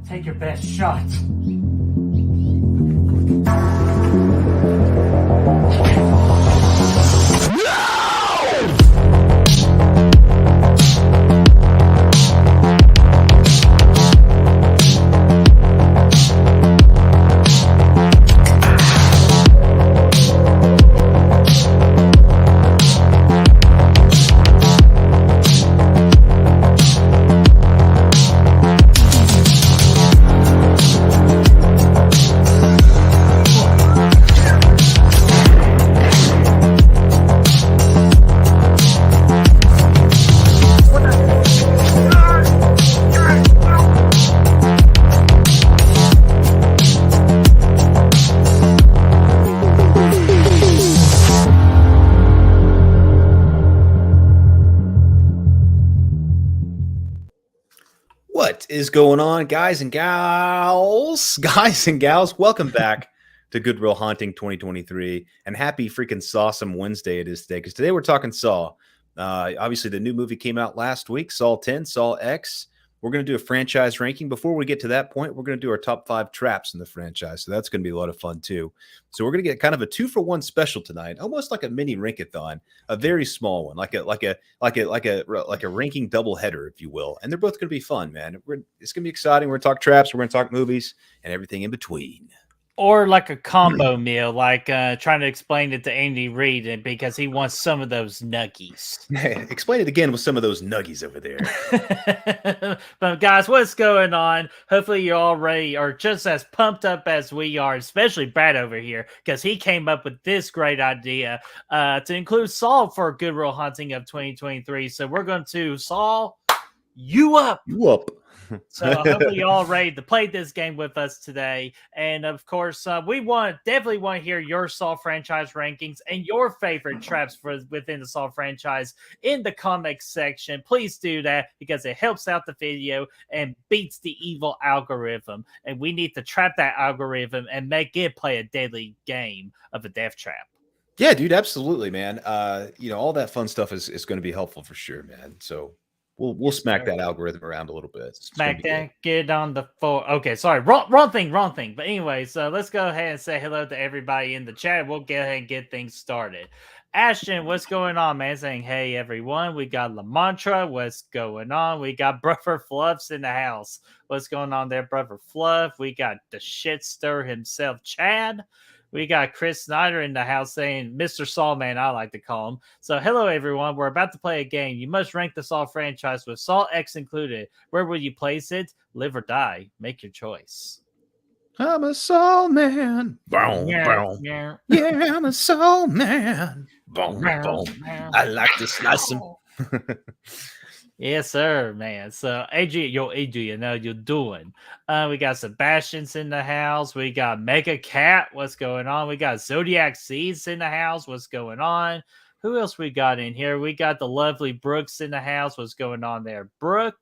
Take your best shot. What is going on, guys and gals? Guys and gals, welcome back to Good Will Haunting 2023, and happy freaking Sawsome Wednesday it is today, because today we're talking Saw. Obviously, the new movie came out last week, Saw 10, Saw X. We're going to do a franchise ranking. Before we get to that point, we're going to do our top 5 traps in the franchise, so that's going to be a lot of fun, too. So we're going to get kind of a 2-for-1 special tonight, almost like a mini rankathon, a very small one, like a ranking double header, if you will. And they're both going to be fun, man. It's going to be exciting. We're going to talk traps, we're going to talk movies, and everything in between. Or like a combo meal, like trying to explain it to Andy Reid because he wants some of those nuggies. Explain it again with some of those nuggies over there. But guys, what's going on? Hopefully you already are just as pumped up as we are, especially Brad over here, because he came up with this great idea to include Saw for Good Will Hunting of 2023. So we're going to Saw you up. You up. So hopefully you all ready to play this game with us today. And of course, we definitely want to hear your Saw franchise rankings and your favorite traps within the Saw franchise in the comments section. Please do that because it helps out the video and beats the evil algorithm. And we need to trap that algorithm and make it play a deadly game of a death trap. Yeah, dude, absolutely, man. All that fun stuff is going to be helpful for sure, man. So We'll smack that algorithm around a little bit. Smack that, get on the floor. Okay, sorry, wrong thing. But anyway, so let's go ahead and say hello to everybody in the chat. We'll go ahead and get things started. Ashton, what's going on, man? Saying hey, everyone. We got LaMantra. What's going on? We got Brother Fluffs in the house. What's going on there, Brother Fluff? We got the shitster himself, Chad. We got Chris Snyder in the house saying, Mr. Saw Man, I like to call him. So, hello, everyone. We're about to play a game. You must rank the Saw franchise with Saw X included. Where will you place it? Live or die. Make your choice. I'm a Saw Man. Boom, boom. Yeah, I'm a Saw Man. Boom, boom. I like to slice him. Yes, sir, man. So, Adrian, how you doing? We got Sebastian's in the house. We got Mega Cat. What's going on? We got Zodiac Seeds in the house. What's going on? Who else we got in here? We got the lovely Brooks in the house. What's going on there, Brooke?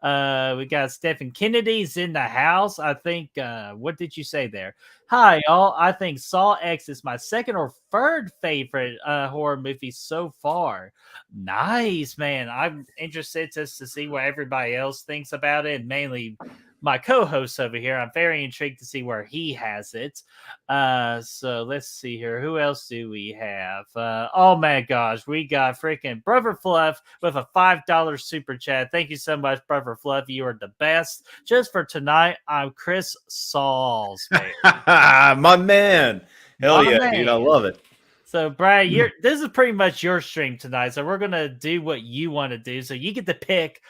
We got Stephen Kennedy's in the house. I think, what did you say there? Hi, y'all. I think Saw X is my second or third favorite horror movie so far. Nice, man. I'm interested just to see what everybody else thinks about it, and mainly my co-host over here. I'm very intrigued to see where he has it. So let's see here. Who else do we have? Oh my gosh, we got freaking Brother Fluff with a $5 super chat. Thank you so much, Brother Fluff. You are the best. Just for tonight, I'm Chris Sauls. My man. Hell yeah, dude. I love it. So, Brad, this is pretty much your stream tonight. So we're gonna do what you want to do. So you get to pick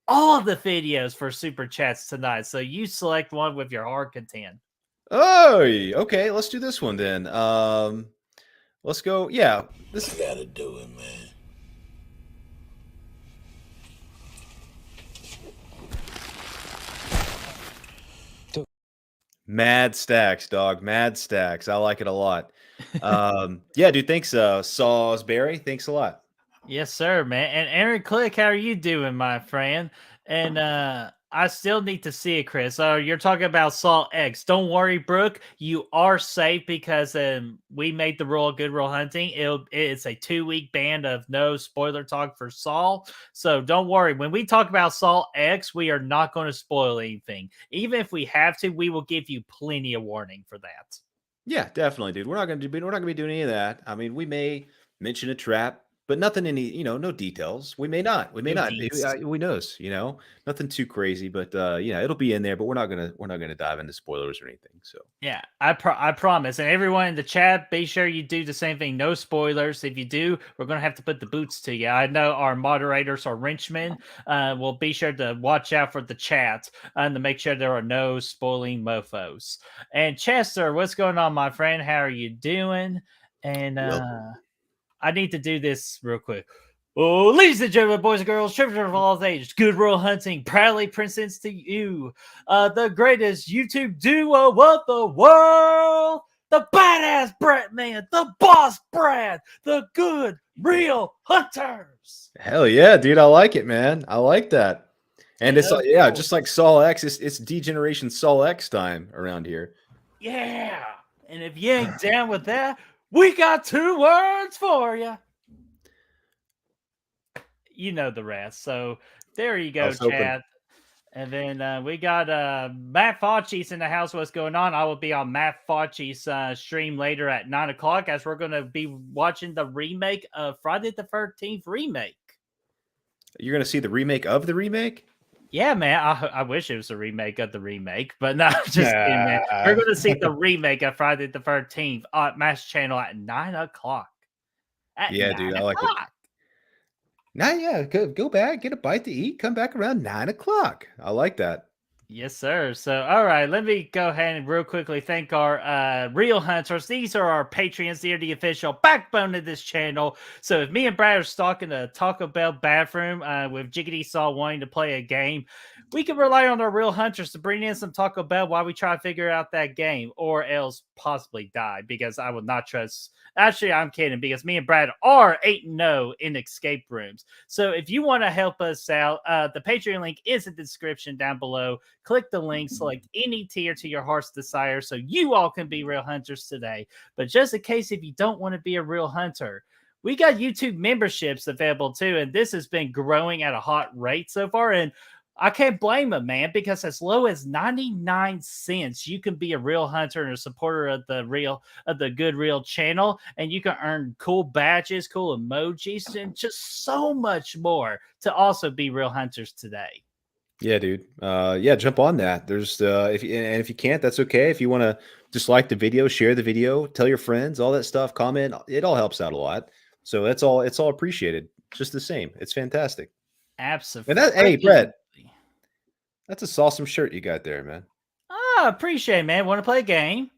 all of the videos for super chats tonight. So you select one with your hard content. Oh, okay. Let's do this one then. Let's go. Yeah, this gotta do it, man. Mad stacks, dog. Mad stacks. I like it a lot. Yeah, dude. Thanks, Sawsberry. Thanks a lot. Yes, sir, man. And Aaron Click, how are you doing, my friend? And I still need to see it, Chris. You're talking about Salt X. Don't worry, Brooke. You are safe because we made the rule of Good Rule Hunting. It's a 2-week ban of no spoiler talk for Saul. So don't worry. When we talk about Salt X, we are not going to spoil anything. Even if we have to, we will give you plenty of warning for that. Yeah, definitely, dude. We're not gonna be doing any of that. I mean, we may mention a trap, but nothing no details. We may not. We may No not. deets. Who knows? Nothing too crazy, but it'll be in there. But we're not gonna dive into spoilers or anything. So Yeah, I promise. And everyone in the chat, be sure you do the same thing. No spoilers. If you do, we're going to have to put the boots to you. I know our moderators or Wrenchmen will be sure to watch out for the chat and to make sure there are no spoiling mofos. And Chester, what's going on, my friend? How are you doing? And welcome. I need to do this real quick. Oh, ladies and gentlemen, boys and girls, children of all ages, Good Rule Hunting proudly presents to you the greatest YouTube duo of the world, the badass Brett Man, the boss Brad, the Good Real Hunters. Hell yeah, dude! I like it, man. I like that. And it's of yeah, course. just like Saul X. It's Degeneration Saul X time around here. Yeah, and if you ain't down with that, we got 2 words for you. You know the rest. So there you go, Chad. And then we got Matt Fauci's in the house. What's going on? I will be on Matt Fauci's stream later at 9 o'clock as we're going to be watching the remake of Friday the 13th remake. You're gonna see the remake of the remake? Yeah, man. I wish it was a remake of the remake, but no, just kidding, man. We're going to see the remake of Friday the 13th on Matt's channel at 9 o'clock. Yeah, dude, I like it. Now, yeah, go back, get a bite to eat, come back around 9 o'clock. I like that. Yes, sir. So, all right, let me go ahead and real quickly thank our real hunters. These are our Patreons. They're the official backbone of this channel. So, if me and Brad are stuck in the Taco Bell bathroom with Jiggity Saw wanting to play a game, we can rely on our real hunters to bring in some Taco Bell while we try to figure out that game, or else possibly die because I will not trust. Actually, I'm kidding because me and Brad are 8-0 in escape rooms. So, if you want to help us out, the Patreon link is in the description down below. Click the link, select any tier to your heart's desire so you all can be real hunters today. But just in case if you don't want to be a real hunter, we got YouTube memberships available too. And this has been growing at a hot rate so far. And I can't blame them, man, because as low as 99 cents, you can be a real hunter and a supporter of the Good Real channel, and you can earn cool badges, cool emojis, and just so much more to also be real hunters today. Yeah, dude. Yeah, jump on that. There's if you can't, that's okay. If you want to just like the video, share the video, tell your friends, all that stuff, comment, it all helps out a lot. So it's all appreciated. Just the same. It's fantastic. Absolutely. And hey, Brett, that's a awesome shirt you got there, man. Oh, appreciate it, man. Want to play a game?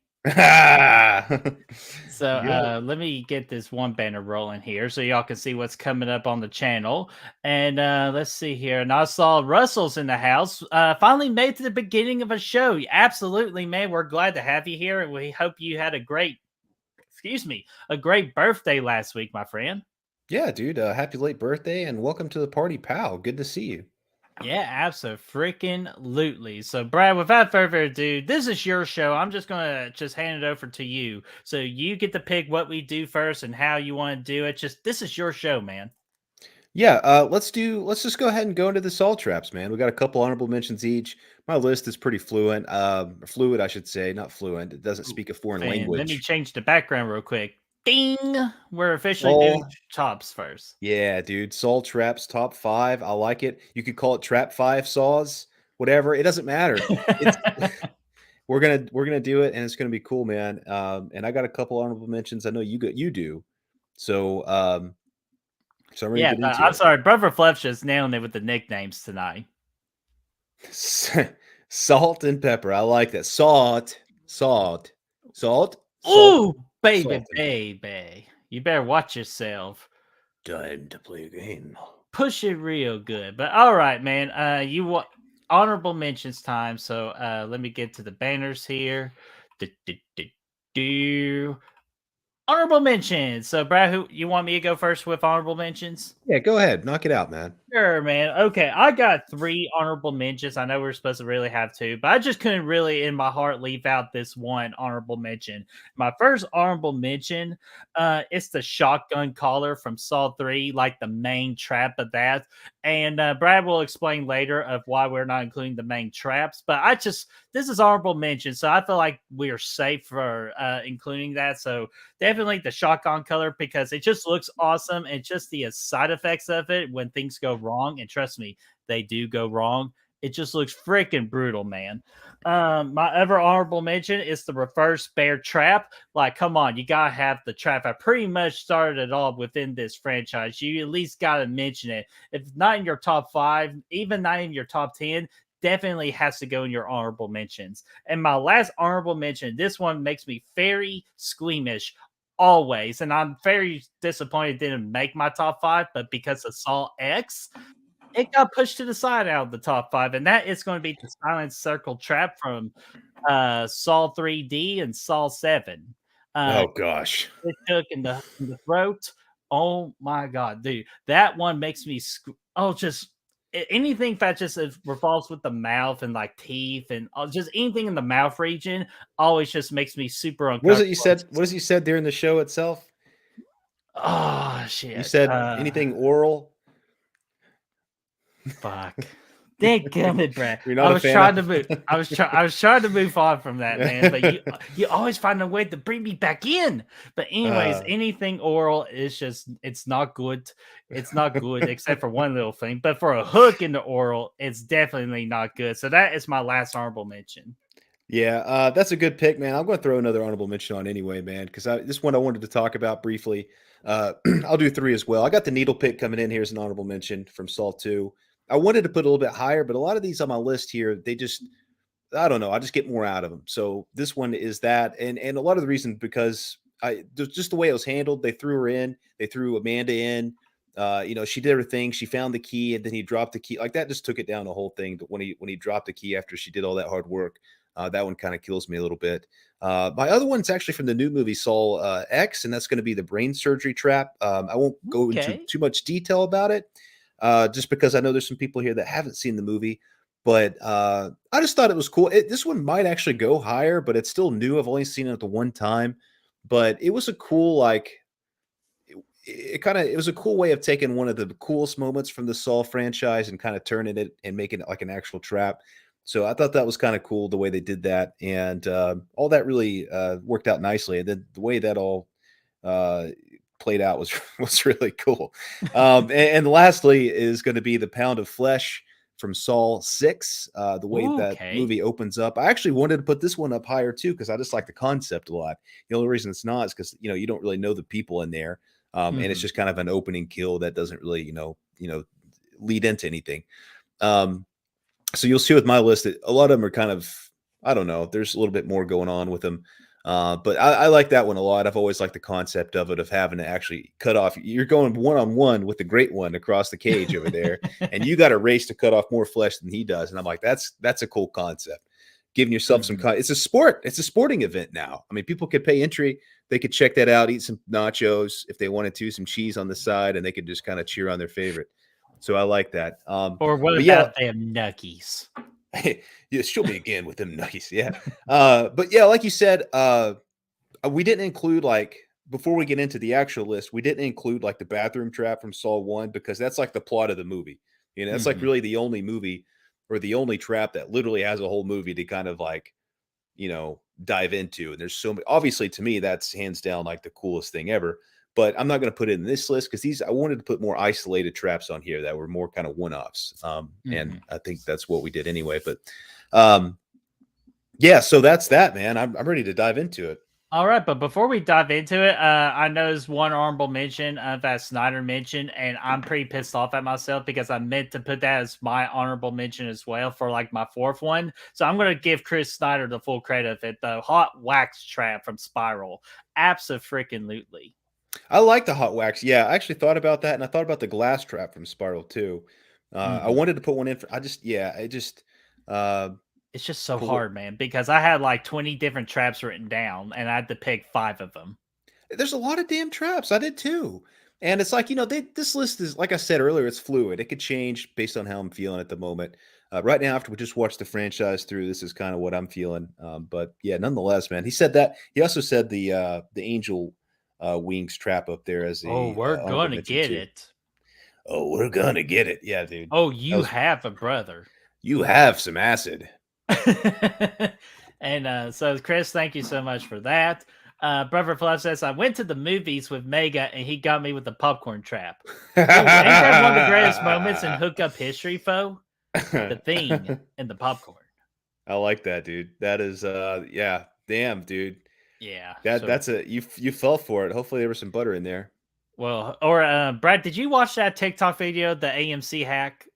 So let me get this one banner rolling here so y'all can see what's coming up on the channel. And let's see here. And I saw Russell's in the house. Finally made to the beginning of a show. Absolutely, man. We're glad to have you here. And we hope you had a great birthday last week, my friend. Yeah, dude. Happy late birthday and welcome to the party, pal. Good to see you. Yeah, absolutely. So, Brad, without further ado, this is your show. I'm just gonna hand it over to you, so you get to pick what we do first and how you want to do it. This is your show, man. Yeah, let's just go ahead and go into the salt traps, man. We got a couple honorable mentions each. My list is pretty fluid, I should say, not fluent. It doesn't speak a foreign language. Let me change the background real quick. Ding! We're officially doing tops first. Yeah, dude. Saw traps top 5. I like it. You could call it trap 5 saws, whatever. It doesn't matter. We're gonna do it, and it's gonna be cool, man. And I got a couple honorable mentions. I know you do. So I'm ready to get into I'm it. sorry, Brother Fluff's just nailing it with the nicknames tonight. Salt and pepper. I like that. Salt. Ooh, baby. You better watch yourself. Time to play a game. Push it real good. But all right, man. You want honorable mentions time. So let me get to the banners here. Honorable mentions. So, Brad, who you want me to go first with honorable mentions? Yeah, go ahead, knock it out, man. Sure, man. Okay, I got 3 honorable mentions. I know we're supposed to really have 2, but I just couldn't really in my heart leave out this one honorable mention. My first honorable mention, it's the shotgun collar from Saw 3, like the main trap of that. And Brad will explain later of why we're not including the main traps. But this is honorable mention, so I feel like we are safe for including that. So definitely the shotgun color because it just looks awesome and just the side effects of it when things go wrong. And trust me, they do go wrong. It just looks freaking brutal, man. My other honorable mention is the reverse bear trap. Like, come on, you gotta have the trap. I pretty much started it all within this franchise. You at least gotta mention it. If not in your top 5, even not in your top 10, definitely has to go in your honorable mentions. And my last honorable mention, this one makes me very squeamish always. And I'm very disappointed it didn't make my top 5, but because of Saw X, it got pushed to the side out of the top 5. And that is going to be the Silent Circle Trap from Saw 3D and Saw 7. Uh, Oh gosh. it took in the throat. Oh my god, dude, that one makes me just anything that just revolves with the mouth and like teeth and just anything in the mouth region always just makes me super What is it uncomfortable. you said? What is you said during the show itself? Oh You shit. said anything oral? Fuck. Damn it, Brad. You're not a fan of I was trying to move on from that, man. But you always find a way to bring me back in. But anyways, uh, anything oral is just it's not good. It's not good except for one little thing. But for a hook in the oral, it's definitely not good. So that is my last honorable mention. yeah, that's a good pick, man. I'm going to throw another honorable mention on anyway, man, because this one I wanted to talk about briefly. I'll do 3 as well. I got the needle pick coming in here as an honorable mention from Saw 2. I wanted to put a little bit higher, but a lot of these on my list here, they just I don't know. I just get more out of them. So this one is that, and a lot of the reason because just the way it was handled. They threw her in. They threw Amanda in. She did her thing. She found the key, and then he dropped the key. Like that just took it down the whole thing. But when he dropped the key after she did all that hard work, that one kind of kills me a little bit. My other one's actually from the new movie Saul X, and that's going to be the brain surgery trap. I won't go into Okay. too much detail about it, just because I know there's some people here that haven't seen the movie. But I just thought it was cool. This one might actually go higher, but it's still new. I've only seen it the one time, but it was a cool it was a cool way of taking one of the coolest moments from the Saw franchise and kind of turning it and making it like an actual trap. So I thought that was kind of cool the way they did that, and all that really worked out nicely. And then the way that all uh, played out was was really cool. And lastly is going to be the pound of flesh from Saul 6. The way that Okay. movie opens up, I actually wanted to put this one up higher too because I just like the concept a lot. The only reason it's not is because you don't really know the people in there, and it's Mhm. just kind of an opening kill that doesn't really lead into anything. Um, so you'll see with my list that a lot of them are kind of, I don't know, there's a little bit more going on with them. But I like that one a lot. I've always liked the concept of it, of having to actually cut off. You're going one on one with the great one across the cage over there, and you got to race to cut off more flesh than he does. And I'm like, that's a cool concept. Giving yourself some, Mhm. it's a sport. It's a sporting event now. I mean, people could pay entry. They could check that out, eat some nachos if they wanted to, some cheese on the side, and they could just kind of cheer on their favorite. So I like that. Or what But yeah, about them nuckies? yeah, show me again with them nuggets. Yeah. But yeah, like you said, we didn't include like before we get into the actual list, we didn't include like the bathroom trap from Saw 1 because that's like the plot of the movie. That's like Mhm. really the only movie or the only trap that literally has a whole movie to kind of like, dive into. And there's so many, obviously to me, that's hands down like the coolest thing ever. But I'm not going to put it in this list because I wanted to put more isolated traps on here that were more kind of one offs. And Mhm. I think that's what we did anyway. But um, yeah, so that's that, man. I'm ready to dive into it. All right, but before we dive into it, I know there's one honorable mention that Snyder mentioned, and I'm pretty pissed off at myself because I meant to put that as my honorable mention as well for like my 4th one. So I'm going to give Chris Snyder the full credit of it. The hot wax trap from Spiral, absolutely. I like the hot wax. Yeah, I actually thought about that, and I thought about the glass trap from Spiral too. I Hmm. wanted to put one in for. I just, yeah, it just It's just so for what hard, man, because I had like 20 different traps written down, and I had to pick 5 of them. There's a lot of damn traps. I did too. And it's like, this list is, like I said earlier, it's fluid. It could change based on how I'm feeling at the moment. Right now, after we just watched the franchise through, this is kind of what I'm feeling. But yeah, nonetheless, man, he said that. He also said the angel wings trap up there as Oh, the we're honorable gonna mention get too. it. Oh, we're gonna get it. Yeah, dude. Oh, That you was, have a brother. you have some acid. And so, Chris, thank you so much for that. Brother Fluff says, I went to the movies with Mega and he got me with the popcorn trap. Ooh, ain't that one of the greatest moments in hookup history, foe? The thing and the popcorn. I like that, dude. That is yeah, damn, dude. Yeah. That's a you fell for it. Hopefully there was some butter in there. Well, or Brad, did you watch that TikTok video, the AMC hack?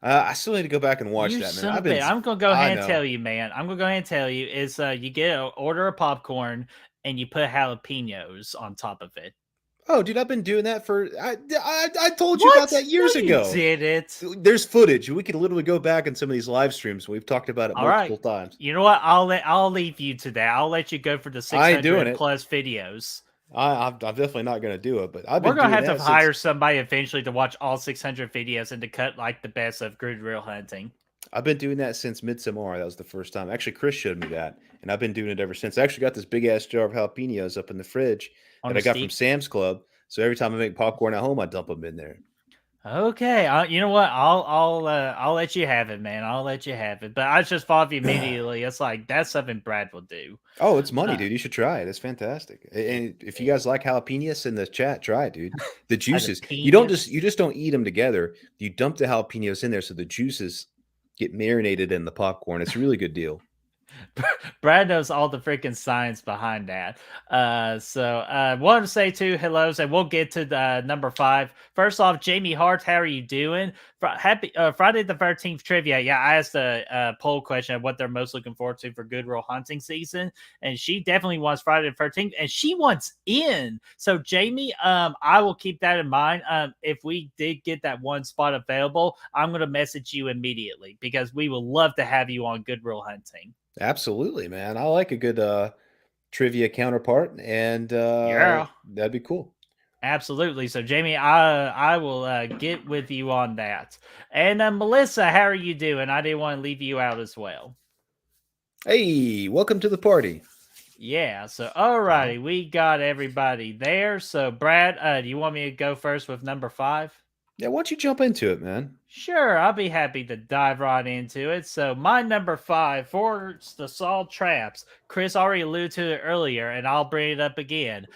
I still need to go back and watch You that, man. son of a I'm gonna go I ahead and know. tell you, man. I'm gonna go ahead and tell you is you get an order of popcorn and you put jalapenos on top of it. Oh, dude, I've been doing that for I told you about What? that years No, ago. you did it. There's footage. We could literally go back in some of these live streams. We've talked about it All right. multiple times. You know what? I'll leave you to that. I'll let you go for the I ain't doing 600 it. plus videos. I'm definitely not going to do it, but I've We're been gonna doing have that to since hire somebody eventually to watch all 600 videos and to cut like the best of Grid Real Hunting. I've been doing that since Midsommar. That was the first time. Actually, Chris showed me that, and I've been doing it ever since. I actually got this big ass jar of jalapenos up in the fridge On that a I got from stick? Sam's Club. So every time I make popcorn at home, I dump them in there. Okay, you know what? I'll let you have it, man. I'll let you have it. But I just thought of you immediately. It's like that's something Brad will do. Oh, it's money, Uh, dude. You should try it. It's fantastic. And if you it- guys like jalapenos in the chat, try it, dude. The juices. Jalapenos. You just don't eat them together. You dump the jalapenos in there so the juices get marinated in the popcorn. It's a really good deal. Brad knows all the freaking science behind that. So wanted to say two hellos, and we'll get to the number 5. First off, Jamie Hart, how are you doing? Happy Friday the 13th trivia. Yeah, I asked a poll question of what they're most looking forward to for Good Real Hunting season, and she definitely wants Friday the 13th, and she wants in. So Jamie, I will keep that in mind. If we did get that one spot available, I'm gonna message you immediately because we would love to have you on Good Real Hunting. Absolutely, man. I like a good trivia counterpart, and Yeah. that'd be cool. Absolutely. So, Jamie, I will get with you on that. And Melissa, how are you doing? I didn't want to leave you out as well. Hey, welcome to the party. Yeah. So, alrighty, we got everybody there. So, Brad, do you want me to go first with number 5? Yeah, why don't you jump into it, man? Sure, I'll be happy to dive right into it. So, my number 5 for the Saw traps, Chris already alluded to it earlier, and I'll bring it up again.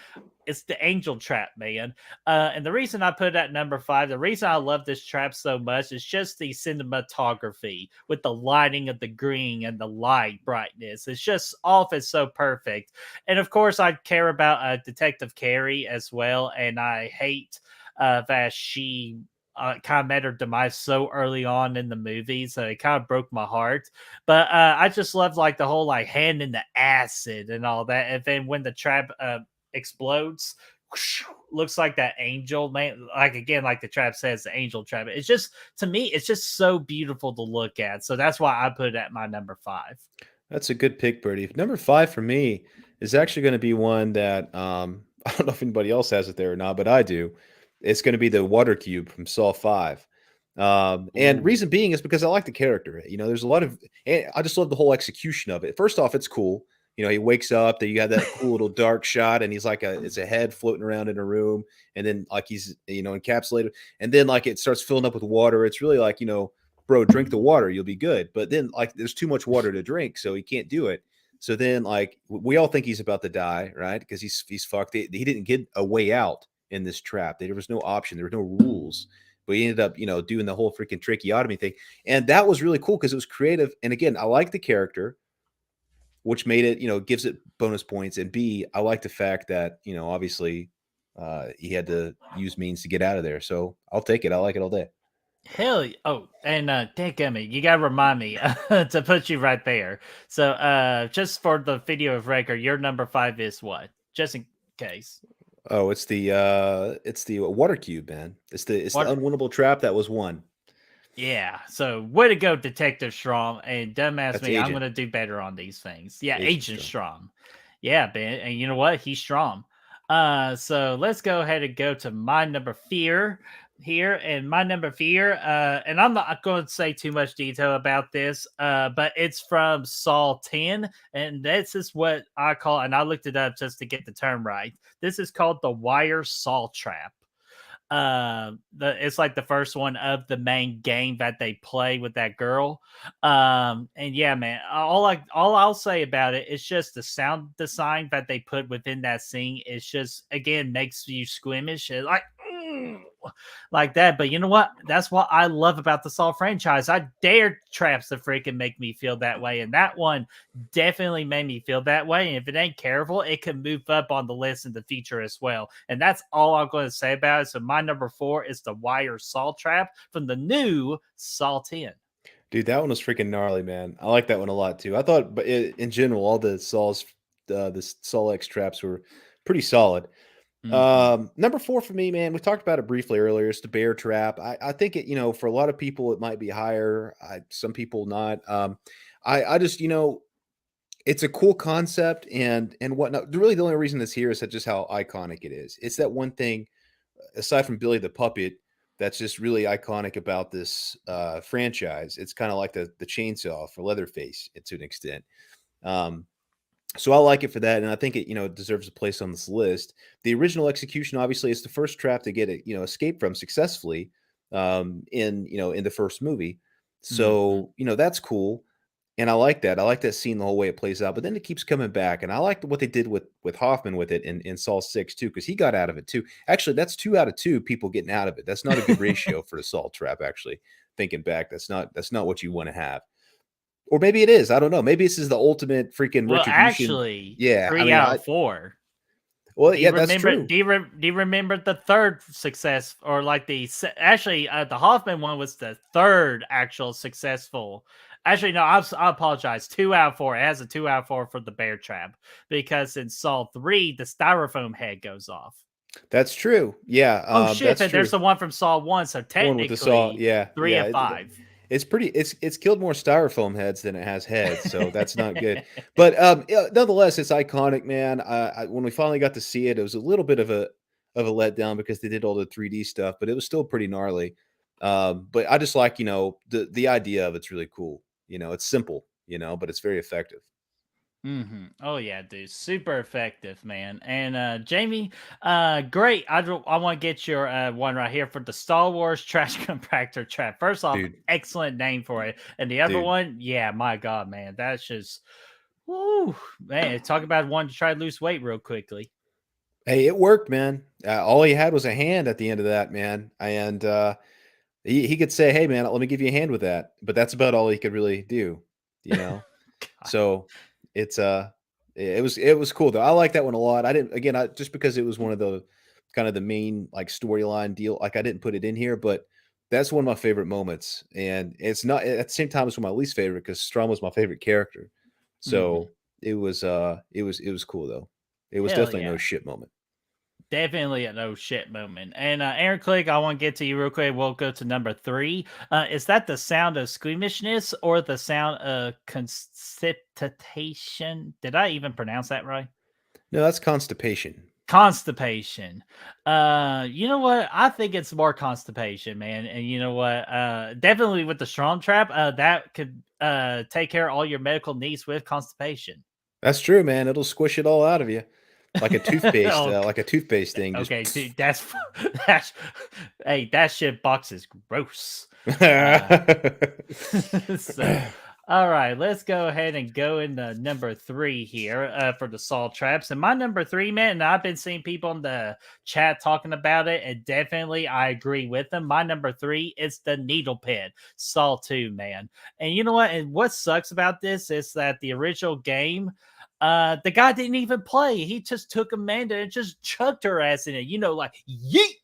It's the angel trap, man. And the reason I put it at number 5, the reason I love this trap so much is just the cinematography with the lighting of the green and the light brightness. It's just off. It's so perfect. And of course, I care about Detective Carrie as well. And I hate that she kind of met her demise so early on in the movie, so it kind of broke my heart. But I just love like the whole like hand in the acid and all that. And then when the trap explodes, whoosh, looks like that angel, man. Like again, like the trap says, the angel trap. It's just to me, it's just so beautiful to look at. So that's why I put it at my number 5. That's a good pick, Birdie. Number 5 for me is actually going to be one that I don't know if anybody else has it there or not, but I do. It's going to be the water cube from Saw 5. And Ooh. reason being is because I like the character. There's a lot of, I just love the whole execution of it. First off, it's cool. He wakes up, that you have that cool little dark shot, and he's like it's a head floating around in a room, and then like he's encapsulated, and then like it starts filling up with water. It's really like, bro, drink the water, you'll be good. But then like there's too much water to drink, so he can't do it. So then like we all think he's about to die, right? Because he's fucked. He didn't get a way out in this trap. There was no option. There were no rules. But he ended up, doing the whole freaking tracheotomy thing. And that was really cool because it was creative. And again, I like the character, which made it, gives it bonus points. And B, I like the fact that, obviously he had to use means to get out of there. So I'll take it. I like it all day. Hell, oh, and dadgummit, you gotta remind me to put you right there. So, just for the video of record, your number 5 is what? Just in case. Oh, it's the water cube, man. It's the unwinnable trap that was won. Yeah. So, way to go, Detective Strom. And dumbass That's me, I'm Agent. gonna do better on these things. Yeah, Agent Agent Strom. Yeah, Ben, and you know what? He's strong. So let's go ahead and go to my number fear here. And my number fear, and I'm not going to say too much detail about this, but it's from Saw 10. And this is what I call, and I looked it up just to get the term right. This is called the wire saw trap. It's like the first one of the main game that they play with that girl. And yeah, man, all I'll say about it is just the sound design that they put within that scene is just, again, makes you squeamish. It's like like that. But you know what? That's what I love about the Saw franchise. I dare traps to freaking make me feel that way. And that one definitely made me feel that way. And if it ain't careful, it can move up on the list in the future as well. And that's all I'm going to say about it. So my number 4 is the wire saw trap from the new Saw 10. Dude, that one was freaking gnarly, man. I like that one a lot too. I thought, but in general, all the Saw X traps were pretty solid. Number 4 for me, man, we talked about it briefly earlier. It's the bear trap. I think it, for a lot of people, it might be higher. Some people not. I just, it's a cool concept and whatnot. Really, the only reason it's here is that just how iconic it is. It's that one thing, aside from Billy the Puppet, that's just really iconic about this franchise. It's kind of like the chainsaw for Leatherface to an extent. So I like it for that, and I think it, deserves a place on this list. The original execution, obviously, is the first trap to get it, escape from successfully, in the first movie. So that's cool, and I like that. I like that scene the whole way it plays out. But then it keeps coming back, and I like what they did with Hoffman with it in Saw 6 too, because he got out of it too. Actually, that's 2 out of 2 people getting out of it. That's not a good ratio for the Saw trap. Actually, thinking back, that's not what you want to have. Or maybe it is. I don't know. Maybe this is the ultimate freaking Well, retribution. actually, Yeah, 3 out of 4. Well, Do you yeah, that's remember? true. Do you remember the third success, or like the Hoffman one was the third actual successful? Actually, no, I apologize. 2 out of 4. It has a 2 out of 4 for the bear trap because in Saw 3 the styrofoam head goes off. That's true. Yeah. Oh shit! That's And true. there's the one from Saw 1. So One with the saw. technically, Yeah. 3 Yeah. of 5. It's pretty. It's killed more styrofoam heads than it has heads, so that's not good. But nonetheless, it's iconic, man. When we finally got to see it, it was a little bit of a letdown because they did all the 3D stuff, but it was still pretty gnarly. But I just like the idea of it's really cool. It's simple, but it's very effective. Oh yeah, dude, super effective, man. And Jamie, great. I want to get your one right here for the Star Wars trash compactor trap. First off, Dude. excellent name for it, and the other Dude. one, yeah, my god, man, that's just, woo, man. Talk about one to try to lose weight real quickly. Hey, it worked, man. All he had was a hand at the end of that, man, and he could say, "Hey, man, let me give you a hand with that," but that's about all he could really do, So it's it was cool though. I like that one a lot. I didn't just because it was one of the kind of the main like storyline deal. Like I didn't put it in here, but that's one of my favorite moments. And it's not at the same time it's one of my least favorite because Strum was my favorite character. So it was cool though. It was definitely no shit moment. Definitely a no shit moment. And Aaron Click, I want to get to you real quick. We'll go to number 3. Is that the sound of squeamishness or the sound of constipation? Did I even pronounce that right? No, that's constipation. Constipation. You know what? I think it's more constipation, man. And you know what? Definitely with the Strom trap, that could take care of all your medical needs with constipation. That's true, man. It'll squish it all out of you. Like a toothpaste, like a toothpaste thing. Okay, dude, that's hey, that shit box is gross. So, all right, let's go ahead and go into number 3 here for the Saw traps. And my number 3, man, and I've been seeing people in the chat talking about it, and definitely I agree with them. My number 3 is the Needle Pit, Saw 2, man. And you know what? And what sucks about this is that the original game, the guy didn't even play. He just took Amanda and just chucked her ass in it, like yeet,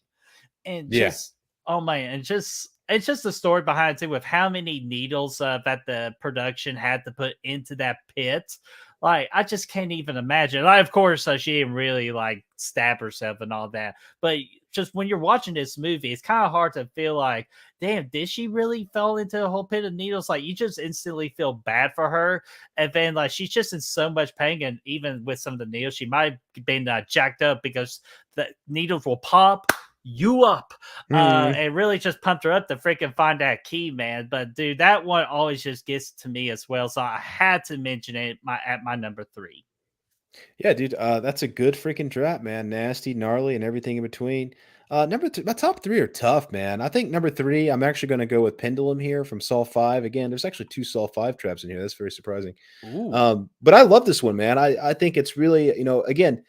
and just oh man, and it's just the story behind it too, with how many needles that the production had to put into that pit. Like, I just can't even imagine. Like, of course, she didn't really like stab herself and all that, but just when you're watching this movie, it's kind of hard to feel like, damn, did she really fall into the whole pit of needles? Like, you just instantly feel bad for her, and then like she's just in so much pain, and even with some of the needles, she might have been jacked up because the needles will pop you up. And really just pumped her up to freaking find that key, man. But dude, that one always just gets to me as well. So I had to mention it at my number 3. Yeah, dude, that's a good freaking trap, man. Nasty, gnarly, and everything in between. Number two, my top three are tough, man. I think number three, I'm actually going to go with Pendulum here from Saw 5. Again, there's actually 2 Saw 5 traps in here. That's very surprising. Ooh. But I love this one, man. I think it's really, again,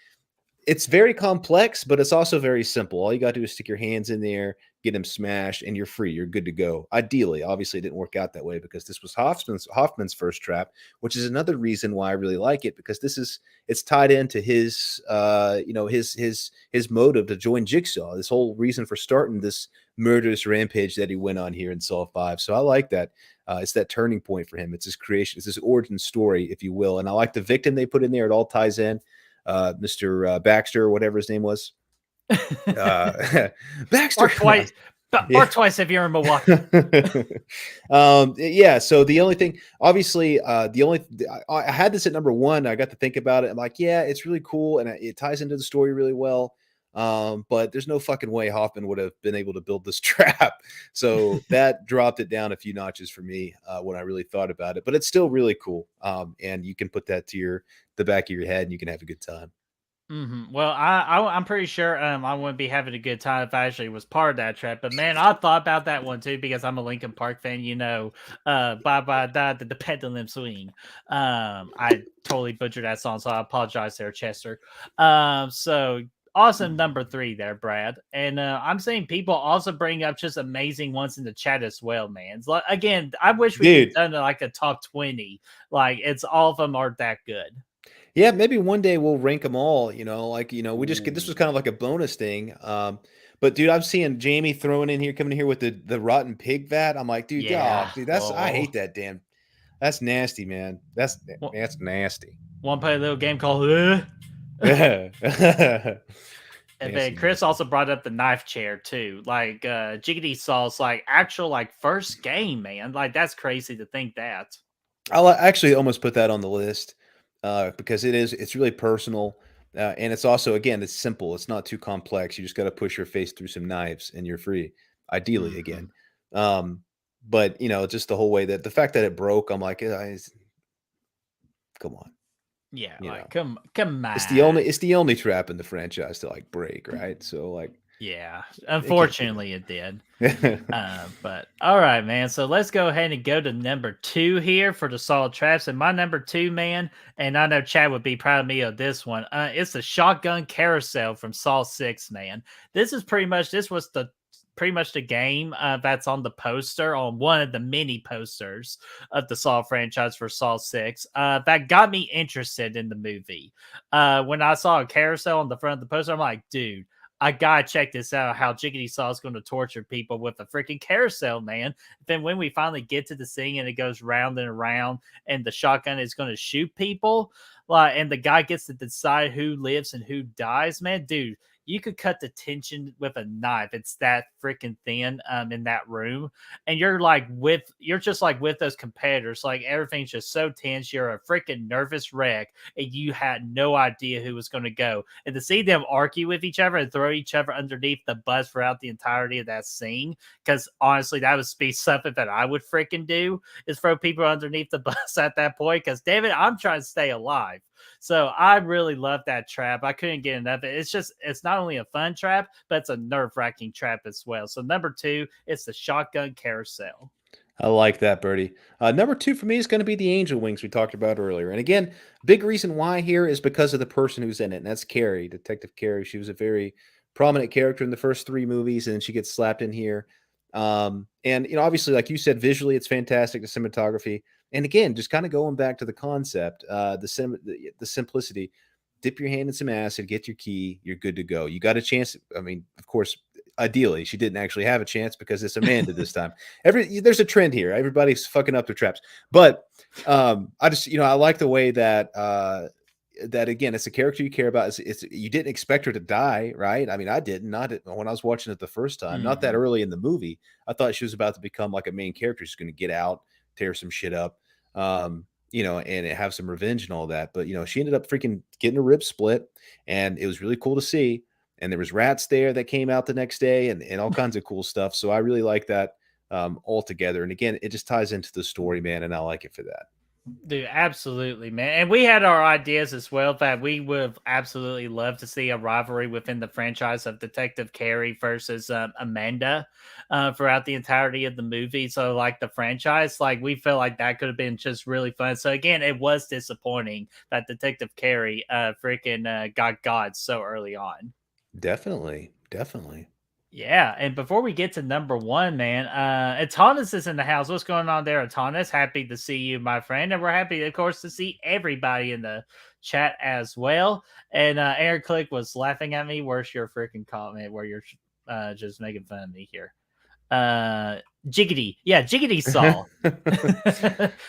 it's very complex, but it's also very simple. All you got to do is stick your hands in there, get them smashed, and you're free. You're good to go. Ideally, obviously, it didn't work out that way because this was Hoffman's first trap, which is another reason why I really like it, because it's tied into his his motive to join Jigsaw. This whole reason for starting this murderous rampage that he went on here in Saw 5. So I like that. It's that turning point for him. It's his creation. It's his origin story, if you will. And I like the victim they put in there. It all ties in. Mr. Baxter, or whatever his name was. Baxter. Bark twice. Bark twice if you're in Milwaukee. Yeah. So the only thing, obviously, I had this at number 1. I got to think about it. I'm like, yeah, it's really cool, and it ties into the story really well. But there's no fucking way Hoffman would have been able to build this trap. So that dropped it down a few notches for me when I really thought about it. But it's still really cool. And you can put that to the back of your head, and you can have a good time. Well, I'm pretty sure I wouldn't be having a good time if I actually was part of that trap. But man, I thought about that one too because I'm a Linkin Park fan. Bye bye die the pendulum swing. I totally butchered that song, so I apologize there, Chester. So awesome number 3 there, Brad. And I'm seeing people also bring up just amazing ones in the chat as well, man. It's like, again, I wish we could have done like a top 20. Like, it's all of them are that good. Yeah, maybe one day we'll rank them all, we just get, this was kind of like a bonus thing. But dude, I'm seeing Jamie coming in here with the rotten pig vat. I'm like, dude, yeah, dude, I hate that that's nasty, man. That's nasty. Want to play a little game called And then Chris also brought up the knife chair too. Like Jiggity Saw's like actual like first game, man. Like that's crazy to think that. I'll actually almost put that on the list. Because it's really personal. And it's also, again, it's simple. It's not too complex. You just got to push your face through some knives and you're free. Ideally, again. But just the whole way that the fact that it broke, I'm like, come on. Yeah, come on. It's the only trap in the franchise to like break, right? So like, yeah, unfortunately it did. But all right, man. So let's go ahead and go to number 2 here for the solid traps. And my number 2, man, and I know Chad would be proud of me of this one. It's the shotgun carousel from Saw 6, man. This was pretty much the game that's on the poster, on one of the mini posters of the Saw franchise for Saw 6 that got me interested in the movie. When I saw a carousel on the front of the poster, I'm like, dude, I gotta check this out, how Jiggity Saw is going to torture people with a freaking carousel, man. Then when we finally get to the scene and it goes round and around and the shotgun is going to shoot people, and the guy gets to decide who lives and who dies, man, dude, you could cut the tension with a knife. It's that freaking thin in that room. And you're just like with those competitors, like everything's just so tense. You're a freaking nervous wreck and you had no idea who was going to go. And to see them argue with each other and throw each other underneath the bus throughout the entirety of that scene, because honestly, that would be something that I would freaking do, is throw people underneath the bus at that point. Because David, I'm trying to stay alive. So I really love that trap. I couldn't get enough of it. It's not only a fun trap, but it's a nerve-wracking trap as well. So number 2, it's the shotgun carousel. I like that, Birdie. Number 2 for me is going to be the angel wings we talked about earlier. And again, big reason why here is because of the person who's in it, and that's Carrie, Detective Carrie. She was a very prominent character in the first 3 movies, and then she gets slapped in here. And obviously, like you said, visually it's fantastic, the cinematography. And again, just kind of going back to the concept, the simplicity. Dip your hand in some acid, get your key, you're good to go. You got a chance. I mean, of course, ideally she didn't actually have a chance because it's Amanda this time. There's a trend here. Everybody's fucking up their traps. But I just, I like the way that that again, it's a character you care about. It's you didn't expect her to die, right? I mean, I didn't. Not when I was watching it the first time. Not that early in the movie. I thought she was about to become like a main character. She's going to get out, tear some shit up, and have some revenge and all that. But she ended up freaking getting a rib split, and it was really cool to see. And there was rats there that came out the next day, and all kinds of cool stuff. So I really like that all together. And again, it just ties into the story, man, and I like it for that. Dude, absolutely, man. And we had our ideas as well that we would have absolutely loved to see a rivalry within the franchise of Detective Carey versus Amanda throughout the entirety of the movie. So, like the franchise, like we felt like that could have been just really fun. So, again, it was disappointing that Detective Carey freaking got so early on. Definitely. Yeah, and before we get to number one, man, Atanas is in the house. What's going on there, Atanas? Happy to see you, my friend. And we're happy, of course, to see everybody in the chat as well. And Aaron Click was laughing at me. Where's your freaking comment where you're just making fun of me here? Jiggity. Yeah, Jiggity Saw.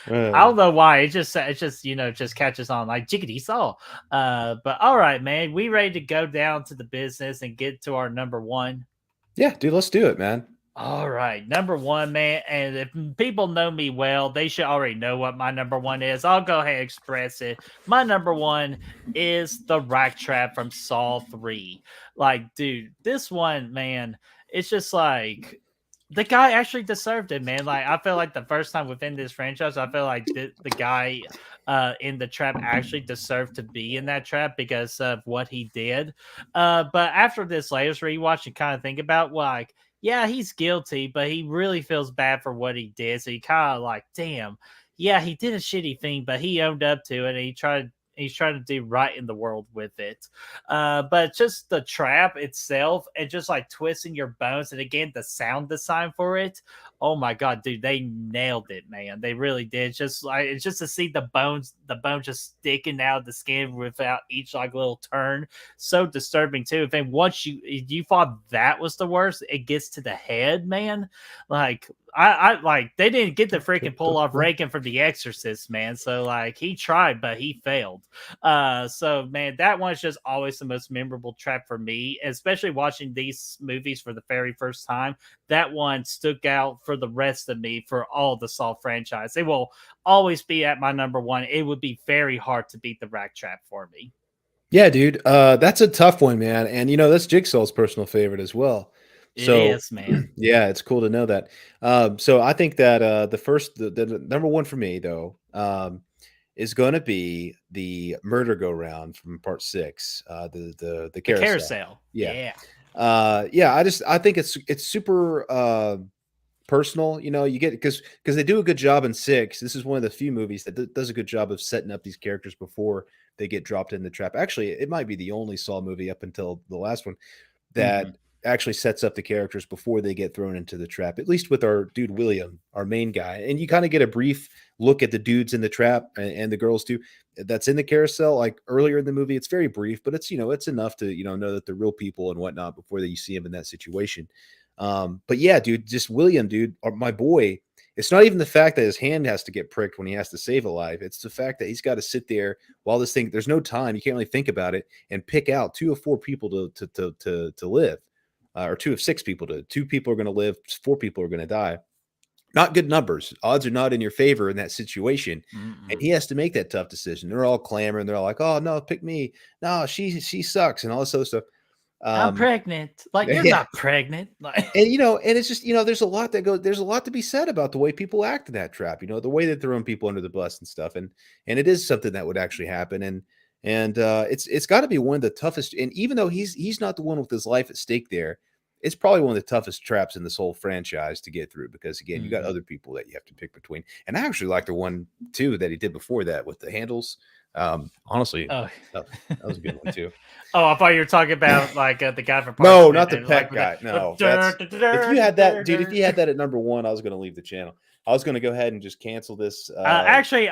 I don't know why. It just just catches on like Jiggity Saw. But all right, man. We ready to go down to the business and get to our number one? Yeah, dude, let's do it, man. All right, number one, man. And if people know me well, they should already know what my number one is. I'll go ahead and express it. My number one is the Rat Trap from Saw 3. Like, dude, this one, man, it's just like the guy actually deserved it, man. Like, I feel like the first time within this franchise, I feel like the guy in the trap actually deserved to be in that trap because of what he did. But after this latest rewatch and kind of think about, like, yeah, he's guilty, but he really feels bad for what he did. So he kind of like, damn, yeah, he did a shitty thing, but he owned up to it and he's trying to do right in the world with it. But just the trap itself and just like twisting your bones. And again, the sound design for it. Oh my God, dude, they nailed it, man. They really did. Just like, it's just to see the bone just sticking out of the skin without each like little turn. So disturbing too. And once you thought that was the worst, it gets to the head, man. Like, I like they didn't get the freaking pull off Reagan from The Exorcist, man. So like he tried, but he failed. So man, that one's just always the most memorable trap for me, especially watching these movies for the very first time. That one stuck out for the rest of me for all the Saw franchise. It will always be at my number one. It would be very hard to beat the Rack Trap for me. Yeah, dude. That's a tough one, man. And that's Jigsaw's personal favorite as well. It is, man. Yeah, it's cool to know that. So I think that the number one for me though, is going to be the murder go round from part 6, the carousel. Yeah. I think it's super personal. You get because they do a good job in 6. This is one of the few movies that does a good job of setting up these characters before they get dropped in the trap. Actually, it might be the only Saw movie up until the last one that actually sets up the characters before they get thrown into the trap, at least with our dude William, our main guy. And you kind of get a brief look at the dudes in the trap and the girls too that's in the carousel like earlier in the movie. It's very brief, but it's it's enough to know that they're real people and whatnot before you see them in that situation. But yeah, dude, just William, dude, or my boy. It's not even the fact that his hand has to get pricked when he has to save a life. It's the fact that he's got to sit there while this thing, there's no time. You can't really think about it and pick out 2 of 4 people to live. Or 2 of 6 people. 2 people are going to live, 4 people are going to die. Not good numbers. Odds are not in your favor in that situation. And he has to make that tough decision. They're all clamoring. They're all like, "Oh no, pick me. No, she sucks," and all this other stuff. I'm pregnant. Like, you're not pregnant. Like, and and it's just there's a lot to be said about the way people act in that trap. The way that they're throwing people under the bus and stuff. And it is something that would actually happen. And it's got to be one of the toughest. And even though he's not the one with his life at stake there, it's probably one of the toughest traps in this whole franchise to get through because again, you got other people that you have to pick between. And I actually like the one too that he did before that with the handles. Honestly, Oh, that was a good one too. oh, I thought you were talking about like the guy from Parks No, and not the Rec, like pet with the guy. No, that's if you had that, dude. If you had that at number one, I was going to leave the channel. I was going to go ahead and just cancel this. Actually,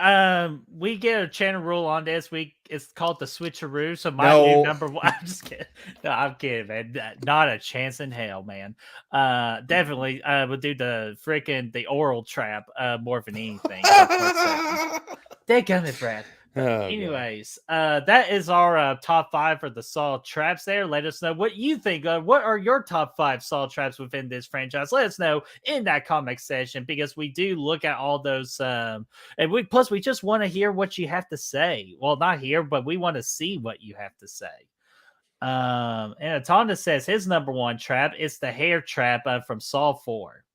we get a channel rule on this. It's called the switcheroo. So my new No. number one. I'm just kidding. No, I'm kidding, man. Not a chance in hell, man. Definitely, would do the oral trap more than anything. Dadgummit, Brad. But Oh, anyways, that is our top 5 for the Saw traps there. Let us know what you think. What are your top 5 Saw traps within this franchise? Let us know in that comment section because we do look at all those. And we just want to hear what you have to say. Well, not hear, but we want to see what you have to say. And Atonda says his number 1 trap is the hair trap from Saw 4.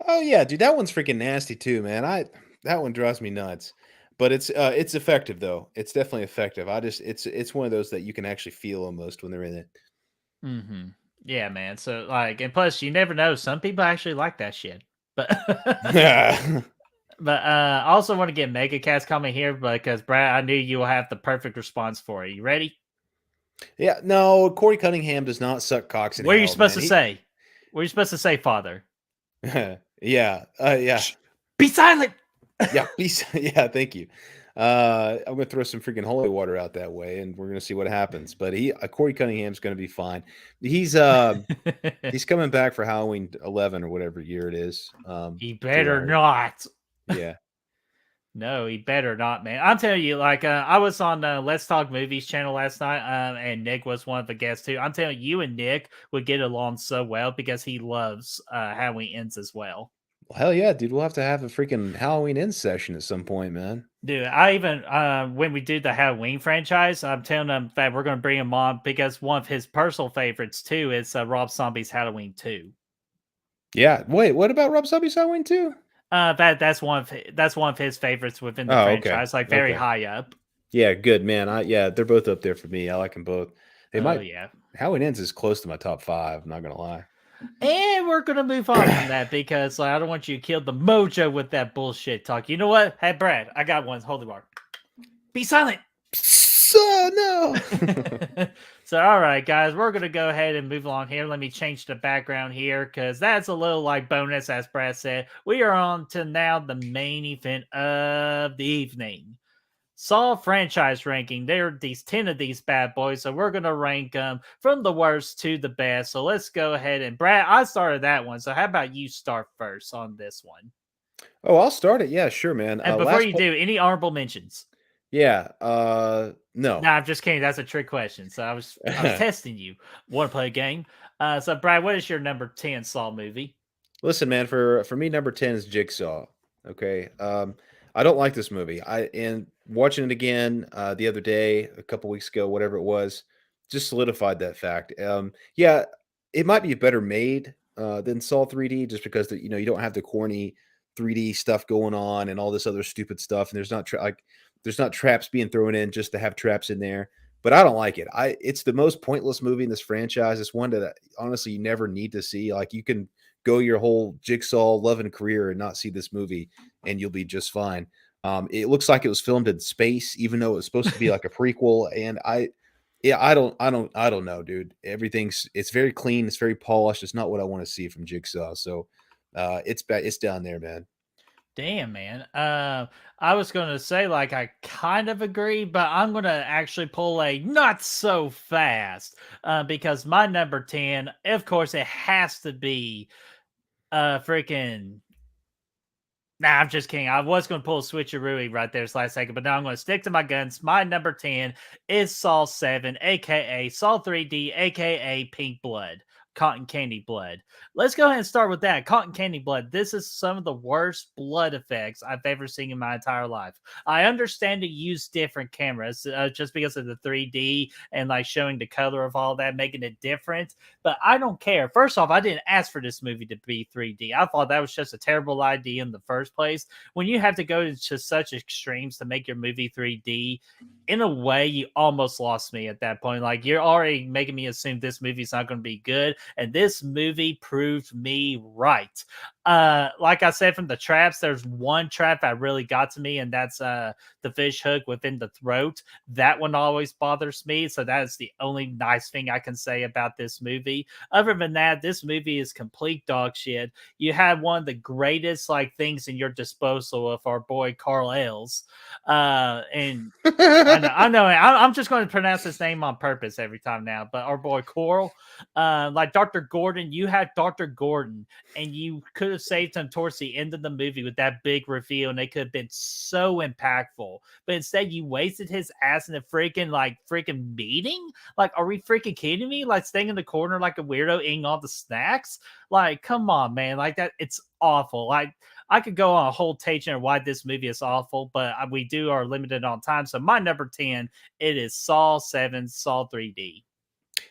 Oh yeah, dude, that one's freaking nasty too, man. That one drives me nuts. But it's effective though. It's definitely effective. It's one of those that you can actually feel almost when they're in it. Mm-hmm. Yeah, man. So and plus you never know. Some people actually like that shit. But Yeah. but I also want to get Mega Cast comment here because Brad, I knew you will have the perfect response for it. You ready? Yeah, no, Corey Cunningham does not suck cocks in What are you hell, supposed man. to say? What are you supposed to say, Father? Yeah, yeah. Shh, be silent. Yeah, please. Yeah, thank you. I'm gonna throw some freaking holy water out that way, and we're gonna see what happens. But Corey Cunningham's gonna be fine. He's coming back for Halloween 11 or whatever year it is. He better not. Yeah. No, he better not, man. I'm telling you, I was on Let's Talk Movies channel last night, and Nick was one of the guests too. I'm telling you, and Nick would get along so well because he loves Halloween Ends as well. Well, hell yeah, dude. We'll have to have a freaking Halloween End session at some point, man. Dude, I even when we do the Halloween franchise, I'm telling him that we're going to bring him on because one of his personal favorites too is Rob Zombie's Halloween 2. Yeah. Wait, what about Rob Zombie's Halloween 2? That's one of his favorites within the franchise, okay. very high up. Yeah, good man. They're both up there for me. I like them both. Yeah. Halloween Ends is close to my top 5. I'm not gonna lie. And we're gonna move on from that because I don't want you to kill the mojo with that bullshit talk. You know what? Hey, Brad, I got one. Hold the bar. Be silent. No. So, all right, guys, we're gonna go ahead and move along here. Let me change the background here because that's a little like bonus, as Brad said. We are on to now the main event of the evening. Saw franchise ranking. There are these 10 of these bad boys, so we're gonna rank them from the worst to the best. So let's go ahead and Brad, I started that one. So how about you start first on this one? Oh, I'll start it. Yeah, sure, man. And before you do, any honorable mentions? Yeah. No, No. I'm just kidding. That's a trick question. So I was testing you. Want to play a game? So Brad, what is your number 10 Saw movie? Listen, man, for me, number 10 is Jigsaw. Okay. I don't like this movie. And watching it again the other day, a couple weeks ago, whatever it was, just solidified that fact. Yeah, it might be better made than Saw 3D, just because you don't have the corny 3D stuff going on and all this other stupid stuff, and there's not traps being thrown in just to have traps in there. But I don't like it. It's the most pointless movie in this franchise. It's one that honestly you never need to see. Like, you can go your whole Jigsaw loving career and not see this movie, and you'll be just fine. It looks like it was filmed in space, even though it was supposed to be like a prequel. And I don't know, dude. It's very clean. It's very polished. It's not what I want to see from Jigsaw. So it's bad. It's down there, man. Damn, man. I was going to say, I kind of agree, but I'm going to actually pull a not so fast because my number 10, of course, it has to be freaking. Nah, I'm just kidding. I was going to pull a switcheroo right there this last second, but now I'm going to stick to my guns. My number 10 is Saw 7, a.k.a. Saw 3D, a.k.a. Pink Blood. Cotton candy blood. Let's go ahead and start with that. Cotton candy blood. This is some of the worst blood effects I've ever seen in my entire life. I understand to use different cameras just because of the 3D and showing the color of all that, making it different. But I don't care. First off, I didn't ask for this movie to be 3D. I thought that was just a terrible idea in the first place. When you have to go to such extremes to make your movie 3D, in a way, you almost lost me at that point. You're already making me assume this movie's not going to be good. And this movie proved me right. Like I said, from the traps, there's one trap that really got to me, and that's the fish hook within the throat. That one always bothers me. So that is the only nice thing I can say about this movie. Other than that, this movie is complete dog shit. You had one of the greatest like things in your disposal of our boy Carl Ailes, and I know. I'm just going to pronounce his name on purpose every time now. But our boy Coral, like Dr. Gordon, you had Dr. Gordon, and you could have saved him towards the end of the movie with that big reveal, and it could have been so impactful. But instead, you wasted his ass in a freaking meeting. Like, are we freaking kidding me? Like, staying in the corner like a weirdo, eating all the snacks. Like, come on, man. Like that, it's awful. Like, I could go on a whole tangent of why this movie is awful, but we are limited on time. So my number 10, it is Saw 7, Saw 3D.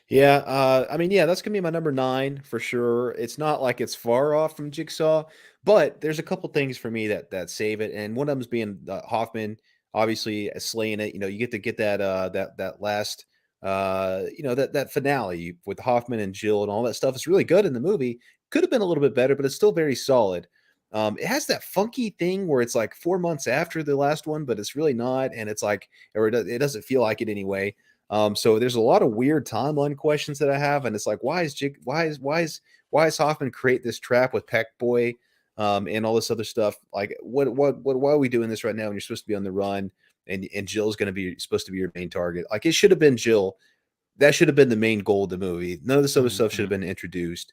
Yeah, I mean, yeah, that's gonna be my number 9 for sure. It's not like it's far off from Jigsaw, but there's a couple things for me that save it, and one of them's being Hoffman, obviously slaying it. You know, you get to get that that last that finale with Hoffman and Jill and all that stuff. It's really good in the movie. Could have been a little bit better, but it's still very solid. It has that funky thing where it's like 4 months after the last one, but it's really not, and it's like, or it doesn't feel like it anyway. So there's a lot of weird timeline questions that I have, and it's like, why is Hoffman create this trap with Peck Boy, and all this other stuff? Like, why are we doing this right now when you're supposed to be on the run, and Jill's going to be supposed to be your main target? Like, it should have been Jill. That should have been the main goal of the movie. None of this other stuff should have been introduced.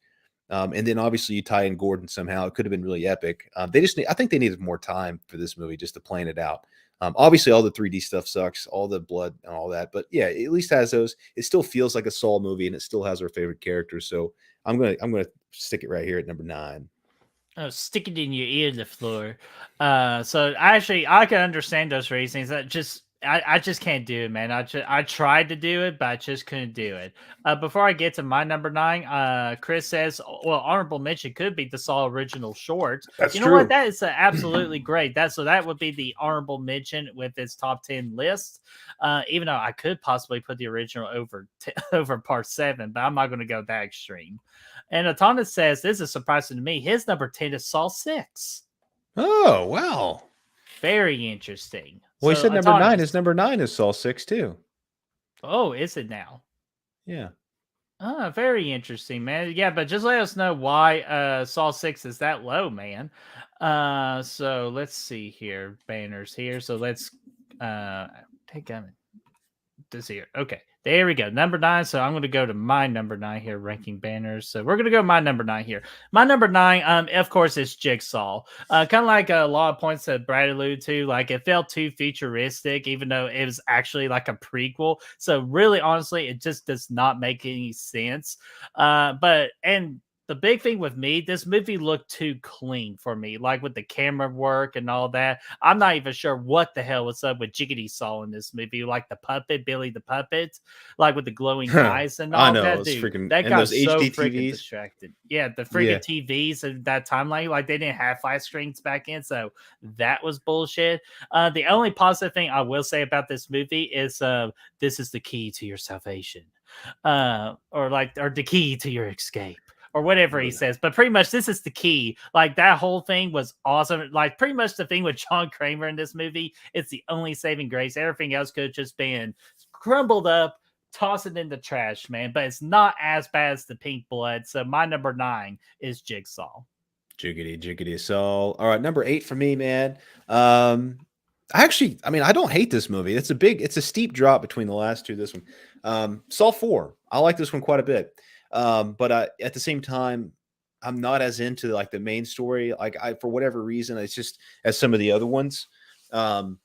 And then obviously you tie in Gordon somehow. It could have been really epic. I think they needed more time for this movie just to plan it out. Obviously all the 3D stuff sucks, all the blood and all that, but yeah, it at least has those. It still feels like a Saw movie, and it still has our favorite characters. So I'm gonna stick it right here at number 9. Oh, stick it in your ear, the floor. So actually, I can understand those reasons. I just can't do it, man. I tried to do it, but I just couldn't do it. Before I get to my number 9, Chris says, well, honorable mention could be the Saw original short. That's You know true. what? That is absolutely great. That would be the honorable mention with its top 10 list. Even though I could possibly put the original over over part 7, but I'm not going to go that extreme. And Atanas says, this is surprising to me. His number 10 is Saw 6. Oh wow. Very interesting. Well, he So said number 9. Atanas. His number 9 is Saw 6 too. Oh, is it now? Yeah. Ah, very interesting, man. Yeah, but just let us know why Saw 6 is that low, man. So let's see here. Banners here. So let's take this here. Okay, there we go. Number 9. So I'm going to go to my number 9 here, ranking banners. So we're going to go my number 9 here. My number 9, of course, is Jigsaw. Kind of like a lot of points that Brad alluded to. Like, it felt too futuristic, even though it was actually like a prequel. So really, honestly, it just does not make any sense. And the big thing with me, this movie looked too clean for me, like with the camera work and all that. I'm not even sure what the hell was up with Jiggity Saw in this movie, like the puppet, Billy the puppet, like with the glowing eyes and all I know, that. it's Dude, freaking, that and got those so HD freaking TVs. distracted. Yeah, the freaking TVs and that timeline, like they didn't have flat screens back in, so that was bullshit. The only positive thing I will say about this movie is this is the key to your salvation, or the key to your escape, or whatever he says. But pretty much this is the key. Like, that whole thing was awesome. Like, pretty much the thing with John Kramer in this movie, it's the only saving grace. Everything else could have just been crumbled up, toss it in the trash, man. But it's not as bad as the Pink Blood. So my number 9 is Jigsaw. Jiggity. So, all right, number 8 for me, man. I mean, I don't hate this movie. It's a steep drop between the last two. This one, Saw 4. I like this one quite a bit. But at the same time, I'm not as into like the main story. Like, for whatever reason, it's just as some of the other ones. So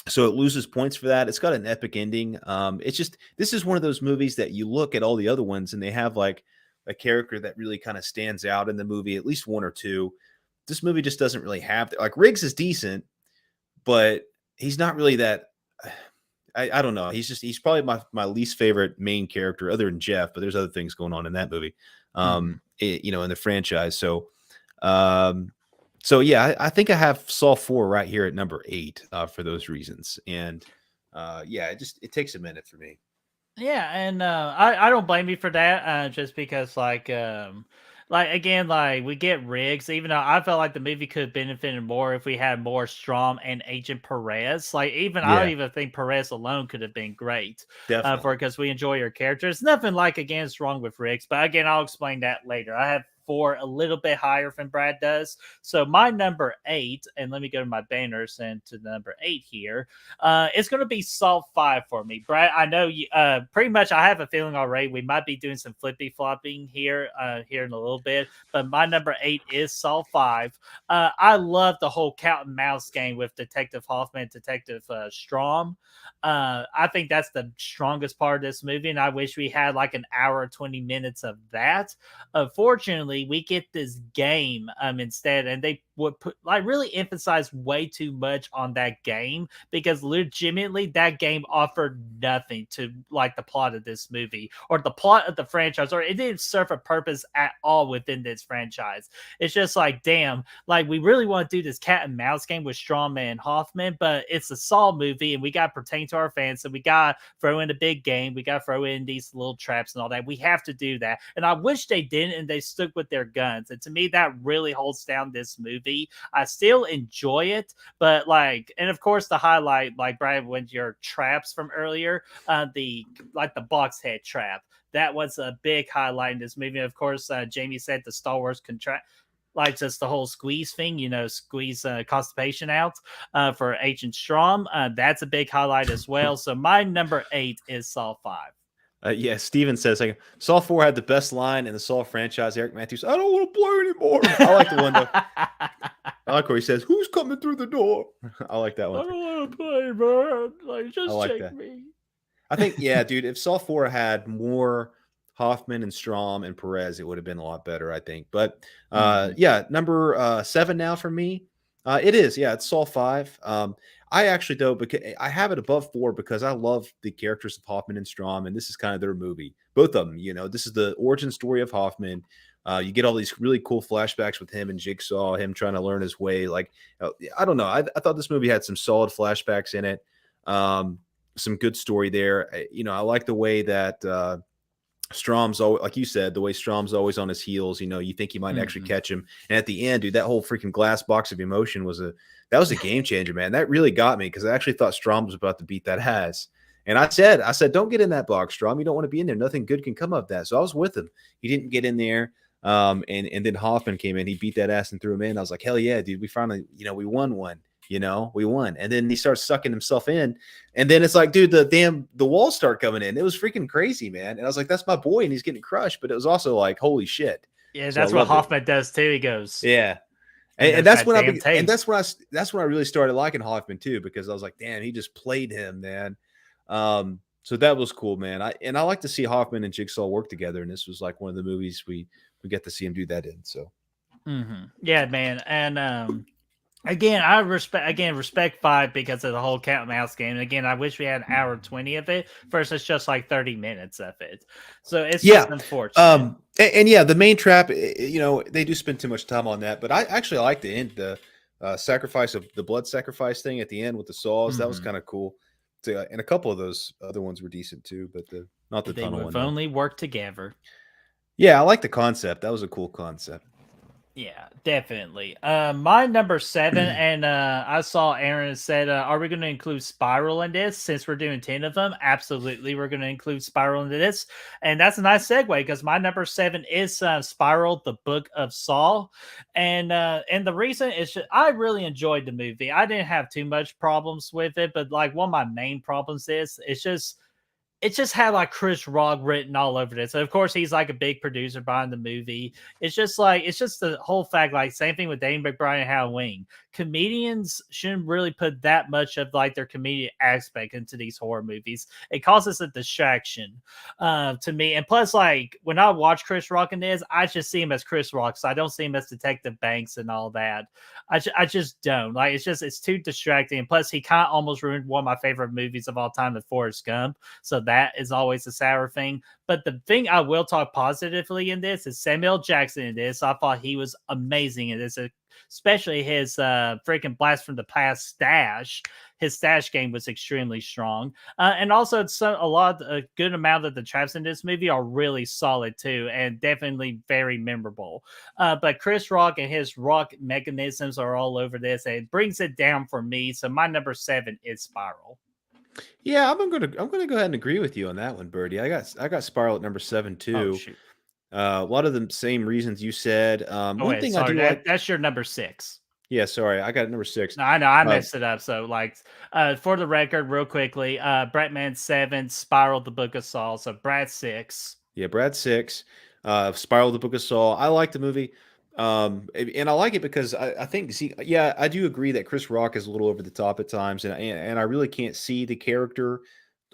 it loses points for that. It's got an epic ending. This is one of those movies that you look at all the other ones and they have like a character that really kind of stands out in the movie, at least one or two. This movie just doesn't really have that. Like, Riggs is decent, but he's not really that. I don't know. He's probably my least favorite main character other than Jeff, but there's other things going on in that movie, in the franchise. So, yeah, I think I have Saw 4 right here at number 8 for those reasons. And yeah, it takes a minute for me. Yeah, and I don't blame you for that, just because, like, like again, like we get Riggs, even though I felt like the movie could have benefited more if we had more Strom and Agent Perez. Like even I don't Yeah, even think Perez alone could have been great for definitely. because we enjoy your characters. Nothing like against wrong with Riggs, but again, I'll explain that later. I have four a little bit higher than Brad does. So my number 8, and let me go to my banners and to number 8 here. It's going to be Salt 5 for me. Brad, I know you pretty much I have a feeling already we might be doing some flippy flopping here here in a little bit, but my number 8 is Salt 5. I love the whole cat and mouse game with Detective Hoffman, Detective Strom. I think that's the strongest part of this movie, and I wish we had like an hour 20 minutes of that. Unfortunately, we get this game instead, and they would put like really emphasize way too much on that game because legitimately that game offered nothing to like the plot of this movie or the plot of the franchise, or it didn't serve a purpose at all within this franchise. It's just like, damn, like we really want to do this cat and mouse game with Strongman and Hoffman, but it's a Saw movie and we got to pertain to our fans, so we got to throw in a big game, we got to throw in these little traps and all that. We have to do that, and I wish they didn't, and they stuck with their guns. And to me, that really holds down this movie. I still enjoy it, but like, and of course, the highlight, like Brian, when your traps from earlier, the like the box head trap, that was a big highlight in this movie. Of course, Jamie said the Star Wars contract, like just the whole squeeze thing, squeeze constipation out for Agent Strom. That's a big highlight as well. So my number 8 is Saw 5. Yeah, Steven says like Saw 4 had the best line in the Saw franchise. Eric Matthews, I don't want to play anymore. I like the one though. I like where he says, "Who's coming through the door?" I like that I one. don't want to play, man. Like, I just like take that. me. I think, yeah, dude, if Saw 4 had more Hoffman and Strom and Perez, it would have been a lot better, I think. But yeah, number 7 now for me. It is, yeah, it's Saw 5. I actually, though, because I have it above 4 because I love the characters of Hoffman and Strom, and this is kind of their movie. Both of them, this is the origin story of Hoffman. You get all these really cool flashbacks with him and Jigsaw, him trying to learn his way. Like, I don't know. I thought this movie had some solid flashbacks in it. Some good story there. I like the way that Strom's always, like you said, the way Strom's always on his heels. You think he might actually catch him, and at the end, dude, that whole freaking glass box of emotion was a game changer, man. That really got me because I actually thought Strom was about to beat that ass. And I said, don't get in that box, Strom. You don't want to be in there. Nothing good can come of that. So I was with him. He didn't get in there. And then Hoffman came in. He beat that ass and threw him in. I was like, hell yeah, dude. We finally, we won one. We won. And then he starts sucking himself in. And then it's like, dude, the walls start coming in. It was freaking crazy, man. And I was like, that's my boy, and he's getting crushed. But it was also like, holy shit. Yeah, So that's what Hoffman does too. He goes, yeah. And that's when that's when I really started liking Hoffman too, because I was like, damn, he just played him, man. So that was cool, man. I like to see Hoffman and Jigsaw work together, and this was like one of the movies we get to see him do that in. So yeah, man. And again, I respect 5 because of the whole cat and mouse game. And again, I wish we had an hour 20 of it versus just like 30 minutes of it. So it's just unfortunate. And yeah, the main trap, they do spend too much time on that. But I actually like the end, the sacrifice of the blood sacrifice thing at the end with the saws. That was kind of cool. So, and a couple of those other ones were decent too, but not the tunnel one. They would have only worked together. Yeah, I like the concept. That was a cool concept. Yeah, definitely. My number 7, and I saw Aaron said, are we going to include Spiral in this since we're doing 10 of them? Absolutely, we're going to include Spiral into this. And that's a nice segue because my number 7 is Spiral, the Book of Saw. And the reason is I really enjoyed the movie. I didn't have too much problems with it, but like one of my main problems is it just had like Chris Rock written all over this. So of course, he's like a big producer behind the movie. It's just the whole fact, like same thing with Danny McBride and Hal Wing. Comedians shouldn't really put that much of like their comedic aspect into these horror movies. It causes a distraction to me. And plus, like when I watch Chris Rock in this, I just see him as Chris Rock. So I don't see him as Detective Banks and all that. I just don't. Like it's too distracting. And plus, he kind of almost ruined one of my favorite movies of all time, The Forrest Gump. So that is always a sour thing. But the thing I will talk positively in this is Samuel Jackson in this. I thought he was amazing in this, especially his freaking blast from the past stash. His stash game was extremely strong. And also, a good amount of the traps in this movie are really solid too, and definitely very memorable. But Chris Rock and his rock mechanisms are all over this, and it brings it down for me. So my number 7 is Spiral. Yeah, I'm gonna go ahead and agree with you on that one, Birdie. I got Spiral at number 7 Oh too. shoot! A lot of the same reasons you said. Oh One wait, thing I sorry, do like. that's your number 6. Yeah, sorry, I got it number 6. No, I know I Uh, messed it up. So, like, for the record, real quickly, Bratman 7, Spiral, the Book of Saul. So, Brad 6. Yeah, Brad 6, Spiral the Book of Saul. I like the movie. And I like it because I think, see, yeah, I do agree that Chris Rock is a little over the top at times, and I really can't see the character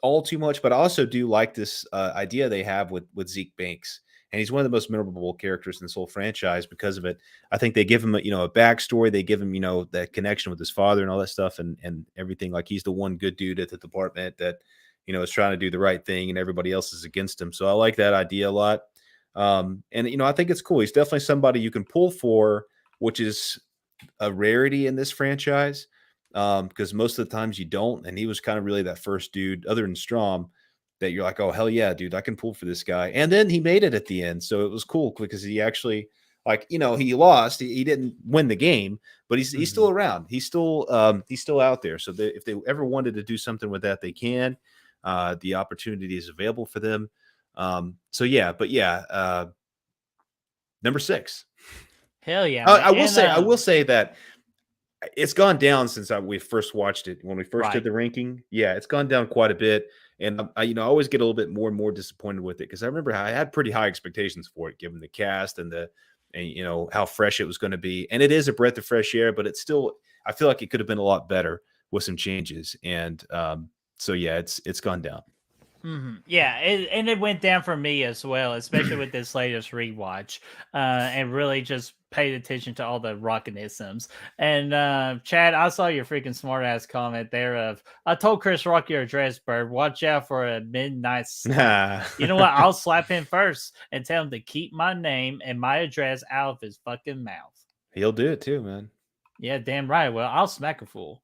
all too much, but I also do like this idea they have with Zeke Banks. And he's one of the most memorable characters in this whole franchise because of it. I think they give him a backstory. They give him, that connection with his father and all that stuff and everything. Like he's the one good dude at the department that, is trying to do the right thing and everybody else is against him. So I like that idea a lot. And I think it's cool. He's definitely somebody you can pull for, which is a rarity in this franchise. Because most of the times you don't. And he was kind of really that first dude, other than Strom, that you're like, oh, hell yeah, dude, I can pull for this guy. And then he made it at the end. So it was cool because he actually, he lost. He didn't win the game, but he's still around. He's still out there. So if they ever wanted to do something with that, they can. The opportunity is available for them. Number 6. Hell yeah. I man. will say that it's gone down since we first watched it. When we first Right. did the ranking, yeah, it's gone down quite a bit. And I always get a little bit more and more disappointed with it because I remember I had pretty high expectations for it, given the cast and how fresh it was going to be. And it is a breath of fresh air, but it's still, I feel like it could have been a lot better with some changes. And so yeah, it's gone down. Yeah, and it went down for me as well, especially with this latest rewatch, and really just paid attention to all the rockinisms. And Chad, I saw your freaking smart ass comment there of, I told Chris Rock your address, Bird. Watch out for a midnight slap. You know what? I'll slap him first and tell him to keep my name and my address out of his fucking mouth. He'll do it too, man. Yeah, damn right. Well, I'll smack a fool.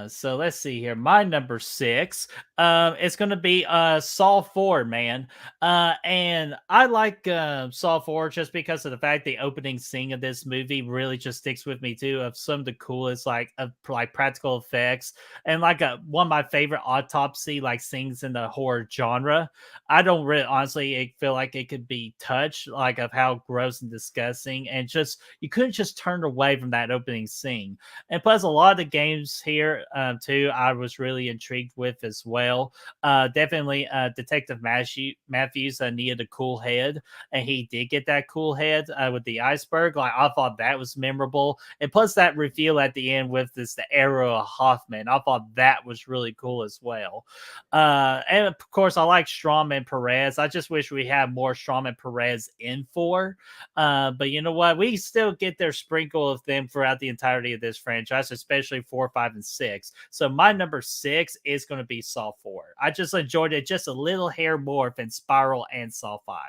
So let's see here. My number 6, it's gonna be Saw 4, man. And I like Saw 4 just because of the fact the opening scene of this movie really just sticks with me too. Of some of the coolest like practical effects and one of my favorite autopsy like scenes in the horror genre. I don't really honestly feel like it could be touched like of how gross and disgusting and just you couldn't just turn away from that opening scene. And plus a lot of the games here too I was really intrigued with as well. Definitely Detective Matthews needed a cool head, and he did get that cool head with the iceberg. Like I thought that was memorable, and plus that reveal at the end with the arrow of Hoffman, I thought that was really cool as well. And of course I like Strom and Perez. I just wish we had more Strom and Perez in 4, but you know what, we still get their sprinkle of them throughout the entirety of this franchise, especially 4, 5, and 6. So my number 6 is going to be Saw 4. I just enjoyed it just a little hair more than Spiral and Saw 5.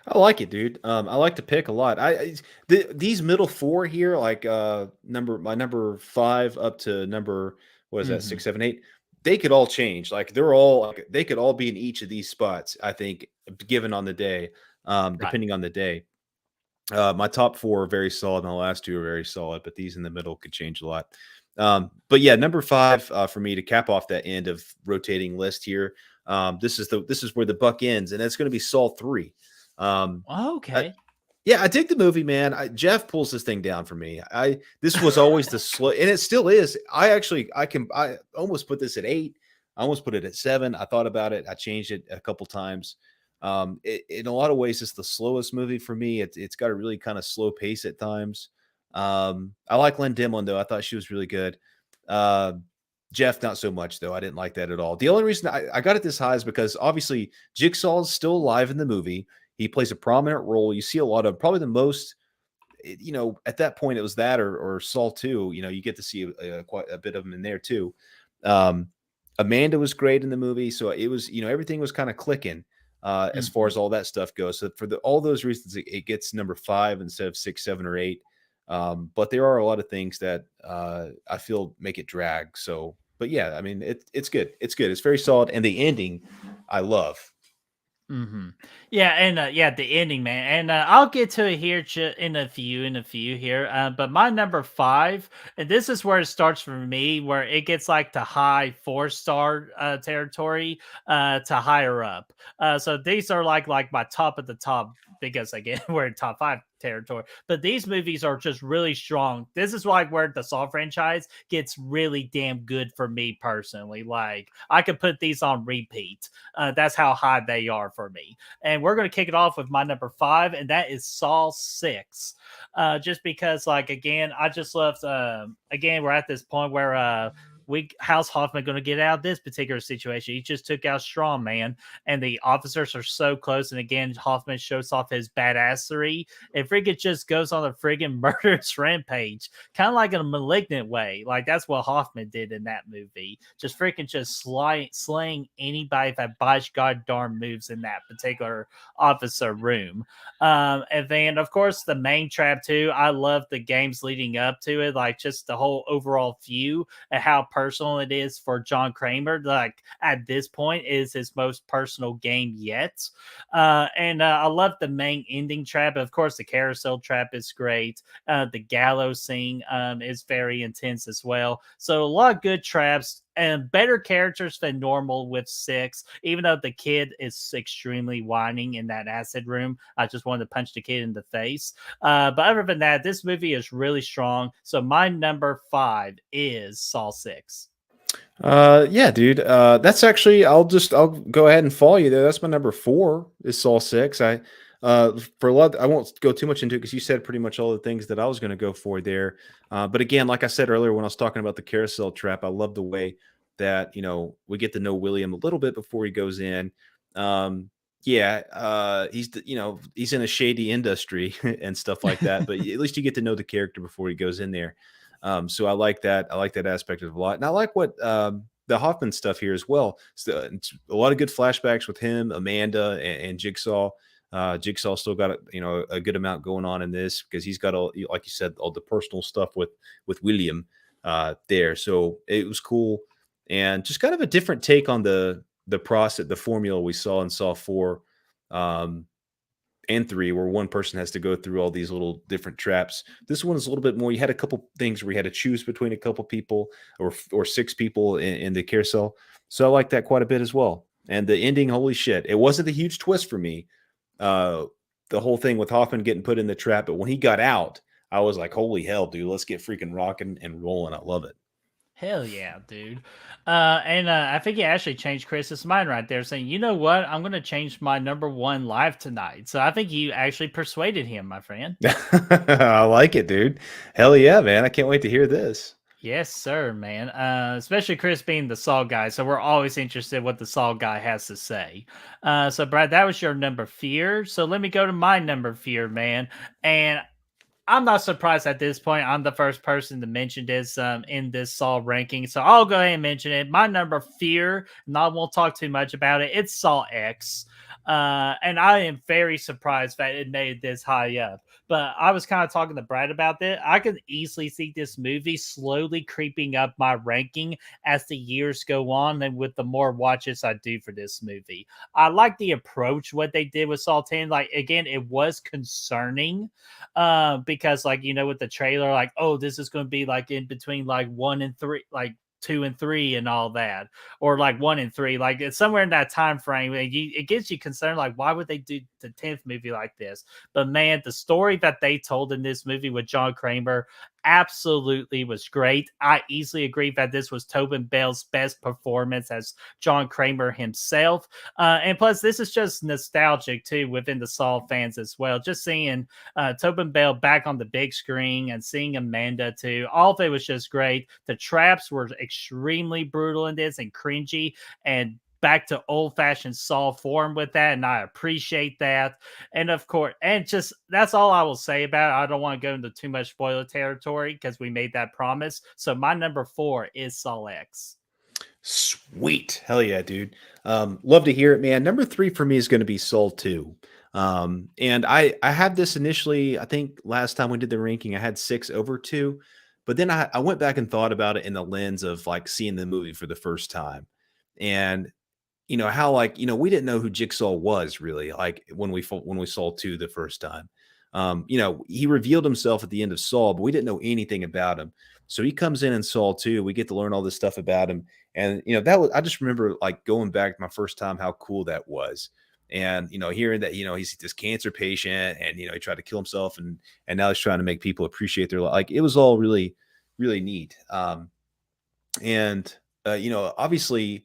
I like it, dude. I like to pick a lot. These middle 4 here, like my number 5 up to number what is that 6, 7, 8. They could all change. Like they could all be in each of these spots. I think, given on the day, depending on the day. My top 4 are very solid. My last 2 are very solid, but these in the middle could change a lot. But yeah, number 5 for me to cap off that end of rotating list here. This is where the buck ends, and it's going to be Saw 3. Okay. I dig the movie, man. Jeff pulls this thing down for me. This was always the slow, and it still is. I almost put this at 8. I almost put it at 7. I thought about it. I changed it a couple times. In a lot of ways, it's the slowest movie for me. It's got a really kind of slow pace at times. I like Lynn Dimlin though. I thought she was really good. Jeff, not so much though. I didn't like that at all. The only reason I got it this high is because obviously Jigsaw is still alive in the movie. He plays a prominent role. You see a lot of probably the most, at that point it was that or Saw 2. You get to see quite a bit of him in there too. Amanda was great in the movie, so it was, everything was kind of clicking as far as all that stuff goes. So for all those reasons, it gets number 5 instead of 6, 7, or 8. But there are a lot of things that I feel make it drag. So, but yeah, I mean, it's good. It's good. It's very solid, and the ending, I love. Yeah, and yeah, the ending, man, and I'll get to it here in a few here. But my number 5, and this is where it starts for me, where it gets like to high 4-star territory, to higher up. So these are like my top of the top, because again we're in top 5 territory. But these movies are just really strong. This is like where the Saw franchise gets really damn good for me personally. Like I could put these on repeat. That's how high they are for me. And we're going to kick it off with my number 5, and that is Saw 6. Just because, like, again, I just love, again, we're at this point where, how's Hoffman going to get out of this particular situation? He just took out Strong Man, and the officers are so close. And again, Hoffman shows off his badassery. And friggin' just goes on a friggin' murderous rampage, kind of like in a malignant way. Like that's what Hoffman did in that movie. Just freaking just slaying anybody that buys goddamn moves in that particular officer room. And then, of course, the main trap too. I love the games leading up to it, like just the whole overall view and how personal it is for John Kramer. Like at this point, is his most personal game yet. And I love the main ending trap. Of course, the carousel trap is great. The gallows scene is very intense as well. So a lot of good traps and better characters than normal with 6, even though the kid is extremely whining in that acid room. I just wanted to punch the kid in the face. But other than that, this movie is really strong. So my number 5 is Saw 6. Yeah, dude. That's actually, I'll go ahead and follow you there. That's my number 4 is Saw 6. For a lot, I won't go too much into it because you said pretty much all the things that I was going to go for there. But again, like I said earlier, when I was talking about the carousel trap, I love the way that, we get to know William a little bit before he goes in. Yeah, he's in a shady industry and stuff like that, but at least you get to know the character before he goes in there. So I like that. I like that aspect of it a lot. And I like what the Hoffman stuff here as well. So it's a lot of good flashbacks with him, Amanda, and Jigsaw. Jigsaw still got a good amount going on in this because he's got all, like you said, all the personal stuff with William there. So it was cool and just kind of a different take on the process, the formula we saw in Saw 4. And 3, where one person has to go through all these little different traps. This one is a little bit more. You had a couple things where you had to choose between a couple people or 6 people in the carousel. So I like that quite a bit as well. And the ending, holy shit, it wasn't a huge twist for me. The whole thing with Hoffman getting put in the trap, but when he got out, I was like, holy hell, dude, let's get freaking rocking and rolling. I love it. Hell yeah, dude. And I think he actually changed Chris's mind right there, saying, you know what? I'm going to change my number 1 live tonight. So I think you actually persuaded him, my friend. I like it, dude. Hell yeah, man. I can't wait to hear this. Yes, sir, man. Especially Chris being the Saw guy. So we're always interested what the Saw guy has to say. So, Brad, that was your number fear. So let me go to my number fear, man. And I'm not surprised at this point. I'm the first person to mention this in this Saw ranking. So I'll go ahead and mention it. My number fear, and I won't talk too much about it. It's Saw X. And I am very surprised that it made this high up. But I was kind of talking to Brad about that. I could easily see this movie slowly creeping up my ranking as the years go on and with the more watches I do for this movie. I like the approach, what they did with Saw 10. Like, again, it was concerning because, like, with the trailer, like, oh, this is going to be like in between like 1 and 3, like 2 and 3 and all that, or like 1 and 3, like it's somewhere in that time frame. And it gets you concerned, like why would they do the 10th movie like this? But man, the story that they told in this movie with John Kramer absolutely was great. I easily agree that this was Tobin Bell's best performance as John Kramer himself. And plus, this is just nostalgic too within the Saw fans as well. Just seeing Tobin Bell back on the big screen and seeing Amanda too. All of it was just great. The traps were extremely brutal in this and cringy and back to old-fashioned Saw form with that, and I appreciate that. And of course, and just that's all I will say about it. I don't want to go into too much spoiler territory because we made that promise. So my number 4 is Saw X. Sweet. Hell yeah, dude. Love to hear it, man. Number 3 for me is going to be Soul 2. And I had this initially, I think last time we did the ranking, I had 6 over 2. But then I went back and thought about it in the lens of like seeing the movie for the first time. And how like we didn't know who Jigsaw was really, like when we saw 2 the first time. He revealed himself at the end of Saw, but we didn't know anything about him. So he comes in Saw 2. We get to learn all this stuff about him, and that was, I just remember like going back my first time, how cool that was. And hearing that he's this cancer patient, and he tried to kill himself, and now he's trying to make people appreciate their life. Like it was all really really neat. And obviously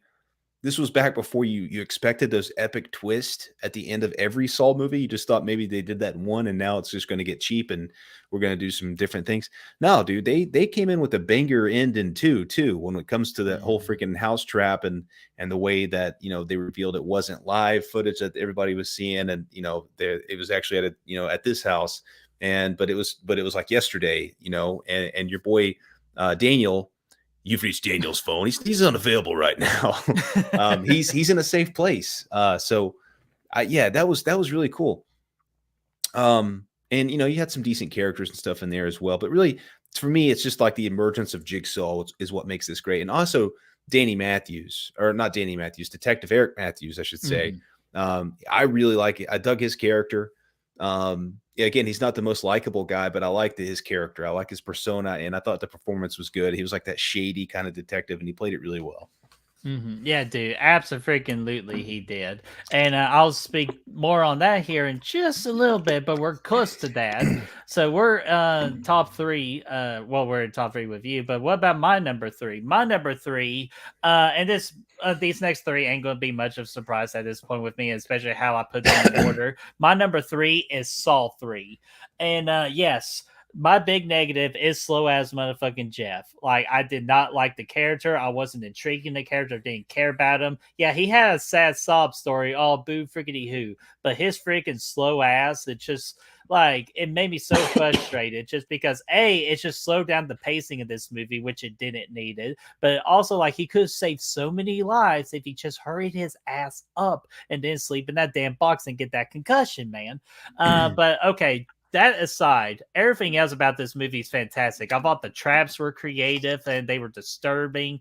this was back before you expected those epic twists at the end of every Saw movie. You just thought maybe they did that in one, and now it's just going to get cheap, and we're going to do some different things. No, dude, they came in with a banger end in 2 too, when it comes to that whole freaking house trap and the way that they revealed it wasn't live footage that everybody was seeing, and it was actually at at this house, but it was like yesterday, and your boy Daniel. You've reached Daniel's phone. He's unavailable right now. He's in a safe place. Yeah, that was really cool. And you had some decent characters and stuff in there as well. But really, for me, it's just like the emergence of Jigsaw is what makes this great. And also Danny Matthews, or not Danny Matthews, Detective Eric Matthews, I should say. I really like it. I dug his character. Again, he's not the most likable guy, but I liked his character. I like his persona, and I thought the performance was good. He was like that shady kind of detective, and he played it really well. Yeah, dude, absolutely he did. And I'll speak more on that here in just a little bit, but we're close to that. So we're top 3. Well, we're in top 3 with you, but what about my number 3? My number 3, and these next 3 ain't going to be much of a surprise at this point with me, especially how I put them in order. My number 3 is Saw 3. And yes, my big negative is slow as motherfucking Jeff. Like, I did not like the character. I wasn't intrigued in the character. Didn't care about him. Yeah, he had a sad sob story. Oh, boo frickety who. But his freaking slow ass, it just, like, it made me so frustrated just because, A, it just slowed down the pacing of this movie, which it didn't need it. But also, like, he could have saved so many lives if he just hurried his ass up and didn't sleep in that damn box and get that concussion, man. But, okay. That aside, everything else about this movie is fantastic. I thought the traps were creative and they were disturbing,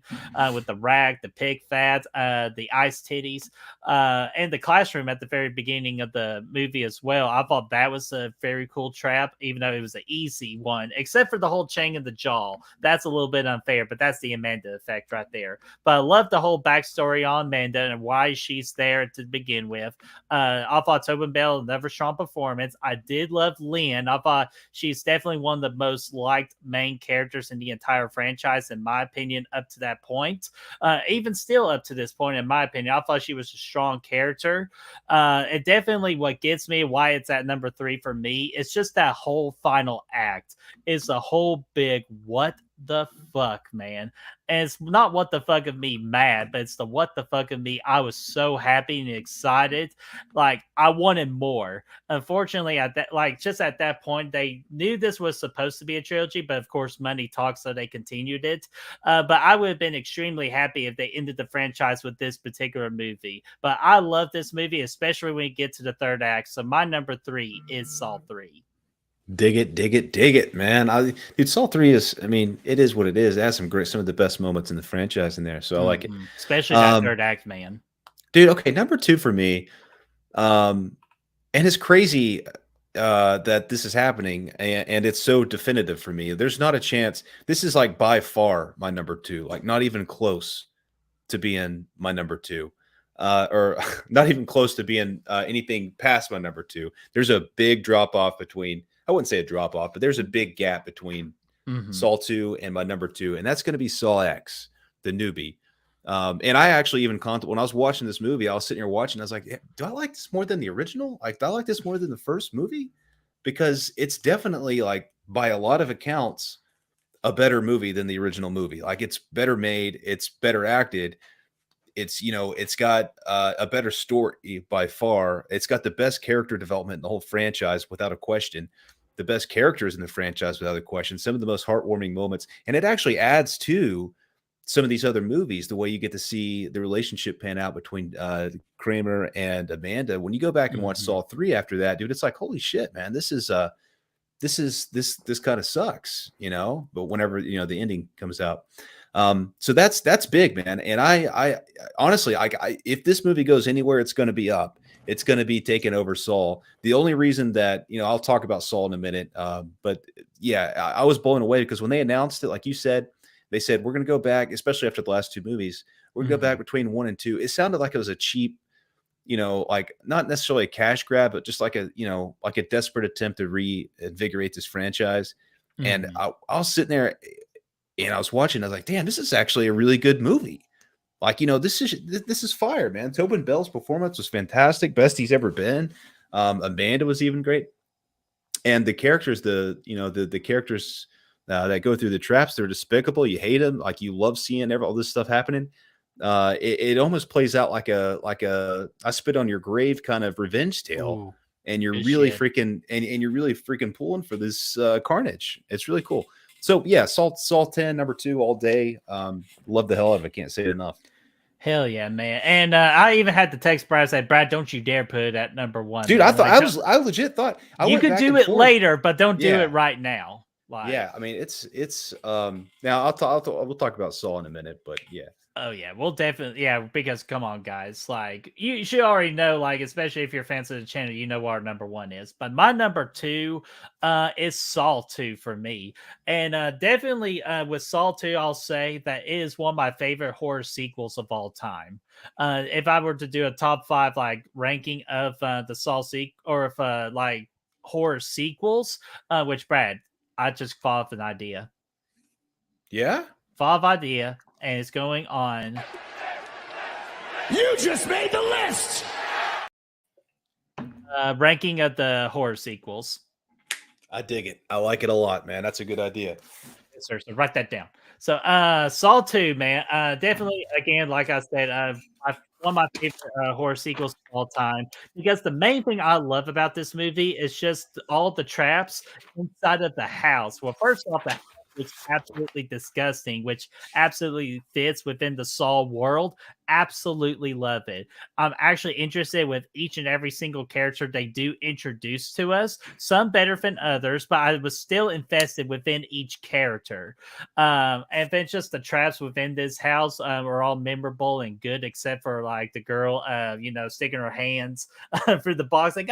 with the rack, the pig fat, the ice titties, and the classroom at the very beginning of the movie as well. I thought that was a very cool trap, even though it was an easy one, except for the whole chain of the jaw. That's a little bit unfair, but that's the Amanda effect right there. But I love the whole backstory on Amanda and why she's there to begin with. I thought Tobin Bell, another strong performance. I did love Lynn. I thought she's definitely one of the most liked main characters in the entire franchise, in my opinion, up to that point. Even still up to this point, in my opinion, I thought she was a strong character. And definitely what gets me, why it's at number 3 for me, it's just that whole final act. It's a whole big what the fuck, man. And it's not what the fuck of me mad, but it's the what the fuck of me. I was so happy and excited. Like, I wanted more. Unfortunately, at that point, they knew this was supposed to be a trilogy, but of course money talks, so they continued it. But I would have been extremely happy if they ended the franchise with this particular movie. But I love this movie, especially when you get to the third act. So my number 3 is Saw 3. Dig it, man. Dude, Saw 3 is, I mean, it is what it is. It has some of the best moments in the franchise in there. So I like it. Especially that third act, man. Dude, okay, number 2 for me. And it's crazy that this is happening, and it's so definitive for me. There's not a chance. This is like by far my number 2, like not even close to being my number 2. Or not even close to being anything past my number 2. There's a big drop off between, I wouldn't say a drop off, but there's a big gap between Saw 2 and my number 2, and that's going to be Saw X, the newbie. And I actually even when I was watching this movie, I was sitting here watching, I was like, do I like this more than the original? Like, do I like this more than the first movie? Because it's definitely, like, by a lot of accounts, a better movie than the original movie. Like, it's better made, it's better acted. It's, it's got a better story by far. It's got the best character development in the whole franchise, without a question. The best characters in the franchise, without a question. Some of the most heartwarming moments. And it actually adds to some of these other movies, the way you get to see the relationship pan out between Kramer and Amanda. When you go back and watch Saw 3 after that, dude, it's like, holy shit, man, this kind of sucks, but whenever the ending comes out. So that's big, man. And I honestly, if this movie goes anywhere, it's going to be up. It's going to be taken over Saul. The only reason that, I'll talk about Saul in a minute. But yeah, I was blown away because when they announced it, like you said, they said, we're going to go back, especially after the last two movies, we're going to go back between 1 and 2. It sounded like it was a cheap, like not necessarily a cash grab, but just like a desperate attempt to reinvigorate this franchise. And I was sitting there and I was watching, I was like, damn, this is actually a really good movie. Like, this is fire, man. Tobin Bell's performance was fantastic. Best he's ever been. Amanda was even great. And the characters, the characters that go through the traps, they're despicable. You hate them. Like, you love seeing all this stuff happening. It almost plays out like a I spit on your grave kind of revenge tale. Ooh, and you're really freaking and you're really freaking pulling for this carnage. It's really cool. So yeah, Saw 10, number 2 all day. Love the hell out of it. Can't say it enough. Hell yeah, man. And I even had to text Brad, say, Brad, don't you dare put it at number 1. Dude, man. I legit thought you could do it later, but don't do it right now. Like, yeah, I mean, it's now we'll talk about Saw in a minute, but yeah. Oh yeah, we'll definitely, because come on, guys, like you should already know, like, especially if you're fans of the channel, you know what our number 1 is. But my number 2 is Saw 2 for me. And definitely with Saw 2, I'll say that it is one of my favorite horror sequels of all time. If I were to do a top 5 like ranking of the Saw sequel, or if like horror sequels, which Brad, I just thought of an idea. Yeah? Thought of idea. And it's going on. You just made the list. Ranking of the horror sequels. I dig it. I like it a lot, man. That's a good idea. So write that down. So Saw 2, man. Definitely, again, like I said, one of my favorite horror sequels of all time. Because the main thing I love about this movie is just all the traps inside of the house. Well, first off, the house is absolutely disgusting, which absolutely fits within the Saw world. Absolutely love it. I'm actually interested with each and every single character they do introduce to us, some better than others, but I was still invested within each character. And then just the traps within this house are all memorable and good, except for like the girl, sticking her hands through the box, like,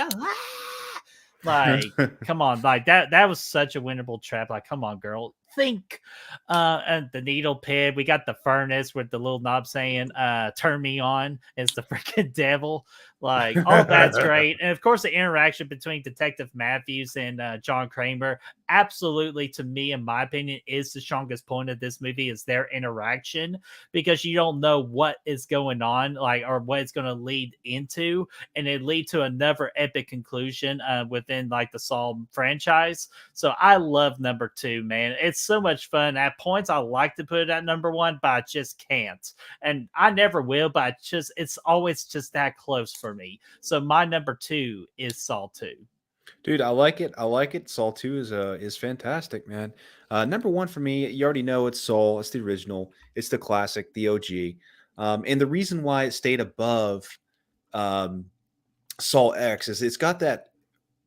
like, come on, like that was such a winnable trap. Like, come on, girl, think. And the needle pit, we got the furnace with the little knob saying turn me on. It's the freaking devil. Like, all that's great. And of course, the interaction between Detective Matthews and John Kramer, absolutely, to me, in my opinion, is the strongest point of this movie, is their interaction, because you don't know what is going on, like, or what it's going to lead into, and it lead to another epic conclusion within like the Saw franchise. So I love number 2, man. It's so much fun. At points, I like to put it at number 1, but I just can't, and I never will. But it's always just that close for me. So my number 2 is Saw 2. Dude, I like it. Saw 2 is fantastic, man. Number 1 for me, you already know it's Saw. It's the original. It's the classic, the OG. And the reason why it stayed above Saw X is it's got that.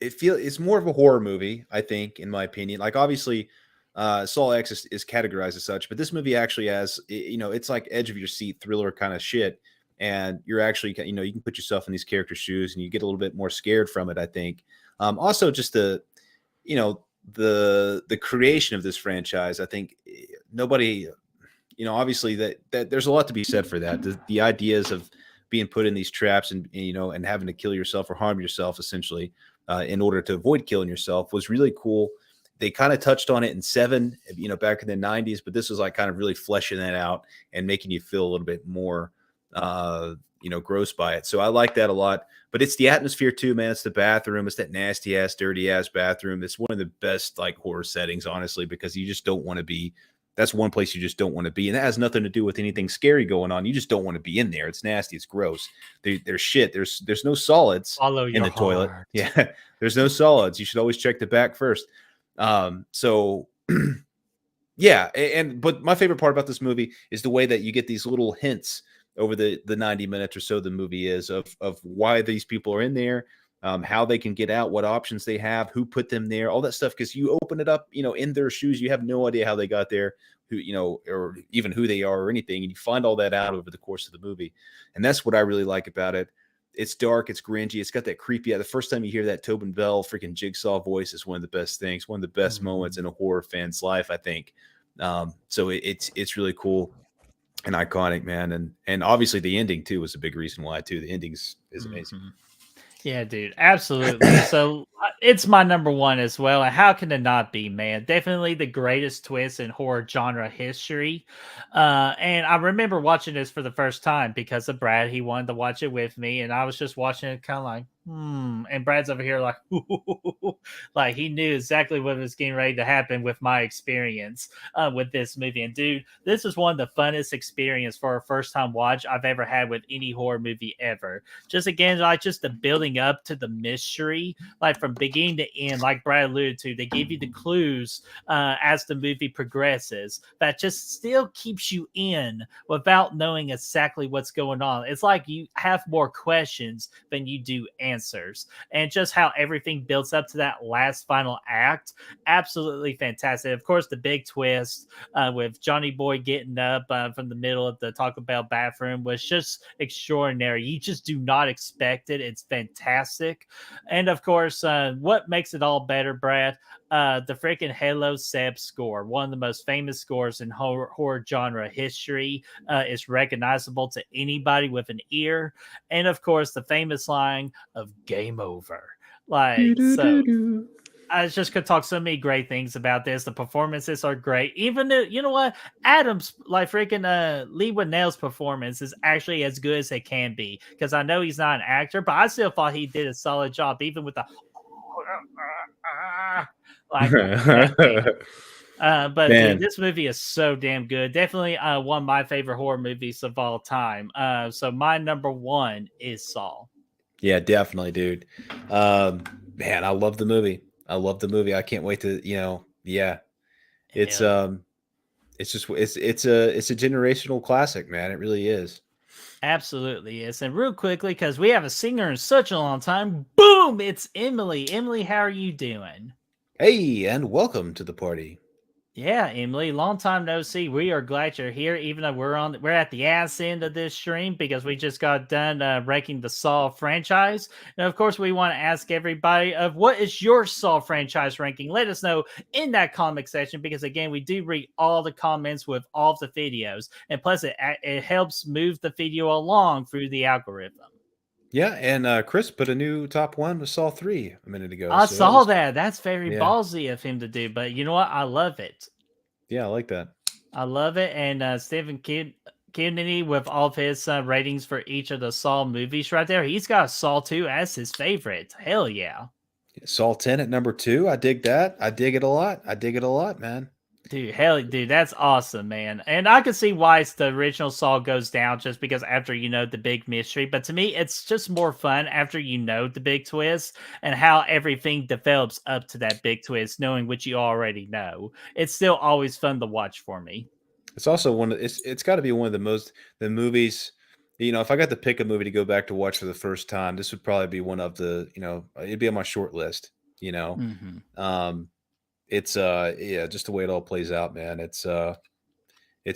It's more of a horror movie, I think, in my opinion. Like, obviously, Saw X is categorized as such, but this movie actually has, it's like edge of your seat thriller kind of shit. And you're actually, you can put yourself in these characters' shoes and you get a little bit more scared from it, I think. Also, just the creation of this franchise, I think nobody, obviously that there's a lot to be said for that. The ideas of being put in these traps and having to kill yourself or harm yourself essentially in order to avoid killing yourself was really cool. They kind of touched on it in 7, back in the 90s, but this was like kind of really fleshing that out and making you feel a little bit more gross by it. So I like that a lot. But it's the atmosphere too, man. It's the bathroom. It's that nasty ass, dirty ass bathroom. It's one of the best like horror settings, honestly, because you just don't want to be. That's one place you just don't want to be, and that has nothing to do with anything scary going on. You just don't want to be in there. It's nasty. It's gross. There's shit. There's no solids in the toilet. Yeah, there's no solids. You should always check the back first. So Yeah, but my favorite part about this movie is the way that you get these little hints over the 90 minutes or so the movie is of why these people are in there, how they can get out, what options they have, who put them there, all that stuff. Because you open it up, in their shoes, you have no idea how they got there, who or even who they are or anything, and you find all that out over the course of the movie, and that's what I really like about it. It's dark, it's grungy, it's got that creepy. The first time you hear that Tobin Bell freaking Jigsaw voice is one of the best things, one of the best moments in a horror fan's life, I think. So it's really cool and iconic, man, and obviously the ending too was a big reason why too. The ending is amazing. Yeah, dude, absolutely. So it's my number one as well. And how can it not be, man? Definitely the greatest twist in horror genre history. And I remember watching this for the first time because of Brad. He wanted to watch it with me, and I was just watching it kind of like, And Brad's over here like, like he knew exactly what was getting ready to happen with my experience with this movie. And dude, this is one of the funnest experience for a first time watch I've ever had with any horror movie ever. Just again, like just the building up to the mystery, like from beginning to end, like Brad alluded to, they give you the clues as the movie progresses that just still keeps you in without knowing exactly what's going on. It's like you have more questions than you do answers, and just how everything builds up to that last final act, absolutely fantastic. Of course, the big twist with Johnny Boy getting up from the middle of the Taco Bell bathroom was just extraordinary. You just do not expect it. It's fantastic. And of course, what makes it all better, Brad? The freaking Halo Seb score, one of the most famous scores in horror genre history, is recognizable to anybody with an ear. And of course, the famous line of "Game over." Like, so I just could talk so many great things about this. The performances are great. Even though, you know what? Adam's like freaking Lee Winnell's performance is actually as good as it can be. Because I know he's not an actor, but I still thought he did a solid job, even with the like that thing. But dude, Man, this movie is so damn good. Definitely one of my favorite horror movies of all time. So my number one is Saw. yeah, definitely, dude. Man, I love the movie. I love the movie. I can't wait to, yeah. It's Hell yeah. it's just it's a generational classic, man. It really is. Absolutely, yes. And real quickly, because we have a singer in such a long time, boom! It's Emily. Emily, how are you doing? Hey, and welcome to the party. Yeah, Emily, long time no see. We are glad you're here, even though we're at the ass end of this stream because we just got done ranking the Saw franchise. And of course, we want to ask everybody of what is your Saw franchise ranking? Let us know in that comment section because again, we do read all the comments with all the videos, and plus it helps move the video along through the algorithm. Yeah, and Chris put a new top one with Saw 3 a minute ago. I So that saw was that. That's very yeah, ballsy of him to do, but you know what? I love it. yeah, I like that. I love it. And Stephen Kennedy with all of his ratings for each of the Saw movies right there. He's got Saw 2 as his favorite. Hell yeah. Saw 10 at number 2. I dig that. I dig it a lot. I dig it a lot, man. Dude, that's awesome, man. And I can see why the original Saw goes down just because after you know the big mystery. But to me, it's just more fun after you know the big twist and how everything develops up to that big twist, knowing what you already know. It's still always fun to watch for me. It's also it's got to be one of the movies. If I got to pick a movie to go back to watch for the first time, this would probably be one of the. It'd be on my short list. Mm-hmm. It's yeah, just the way it all plays out, man. It's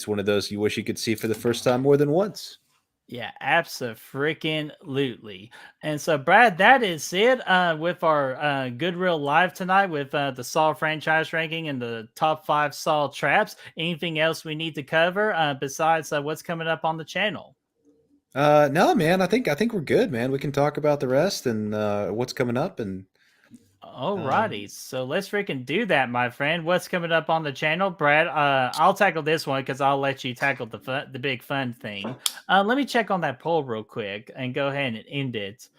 one of those you wish you could see for the first time more than once. Yeah, absolutely. And so, Brad, that is it with our Good Real Live tonight with the Saw franchise ranking and the top 5 Saw traps. Anything else we need to cover besides what's coming up on the channel? No, man. I think we're good, man. We can talk about the rest and what's coming up and Alrighty, so let's freaking do that, my friend. What's coming up on the channel, Brad? I'll tackle this one because I'll let you tackle the big fun thing. Let me check on that poll real quick and go ahead and end it.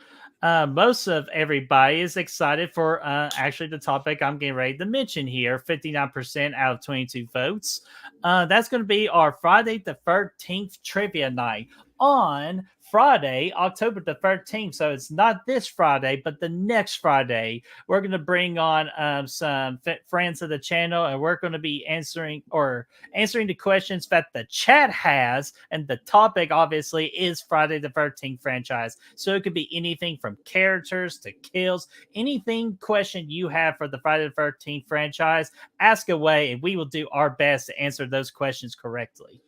Most of everybody is excited for actually the topic I'm getting ready to mention here. 59% out of 22 votes. That's going to be our Friday the 13th trivia night. on Friday, October the 13th. So it's not this Friday, but the next Friday, we're going to bring on some friends of the channel, and we're going to be answering the questions that the chat has. And the topic, obviously, is Friday the 13th franchise. So it could be anything from characters to kills, anything question you have for the Friday the 13th franchise, ask away, and we will do our best to answer those questions correctly.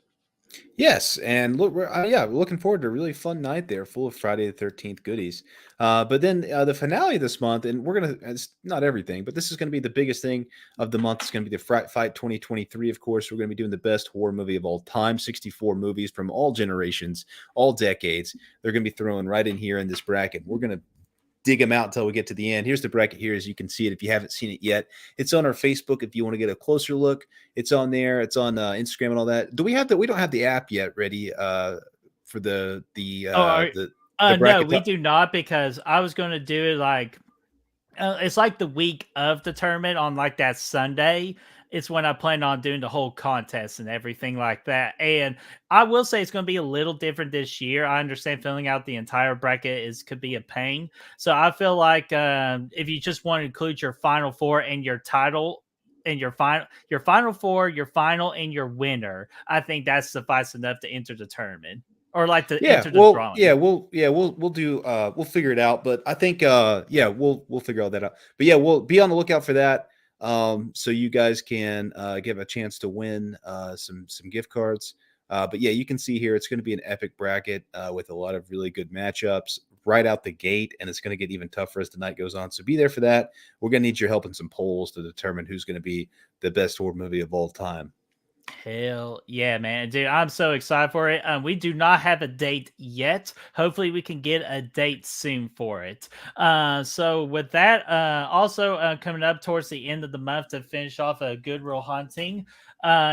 Yes, and look, we're looking forward to a really fun night there, full of Friday the 13th goodies. But then the finale this month, and it's not everything, but this is gonna be the biggest thing of the month. It's gonna be the Fright Fight 2023. Of course, we're gonna be doing the best horror movie of all time, 64 movies from all generations, all decades. They're gonna be thrown right in here in this bracket. We're gonna dig them out until we get to the end. Here's the bracket here, as you can see it if you haven't seen it yet. It's on our Facebook if you want to get a closer look. It's on there. It's on Instagram and all that. We don't have the app yet ready for the bracket. No, we do not, because I was going to do it like it's like the week of the tournament on like that Sunday. It's when I plan on doing the whole contest and everything like that. And I will say it's going to be a little different this year. I understand filling out the entire bracket could be a pain. So I feel like if you just want to include your final four and your title and your final four, your final, and your winner, I think that's suffice enough to enter the tournament. Or like to enter the drawing. We'll figure it out. But I think we'll figure all that out. But yeah, we'll be on the lookout for that. So you guys can give a chance to win some gift cards. But yeah, you can see here it's going to be an epic bracket with a lot of really good matchups right out the gate, and it's going to get even tougher as the night goes on. So be there for that. We're going to need your help in some polls to determine who's going to be the best horror movie of all time. Hell yeah, man. Dude, I'm so excited for it. We do not have a date yet. Hopefully we can get a date soon for it. So with that, also coming up towards the end of the month to finish off a Good Real Hunting,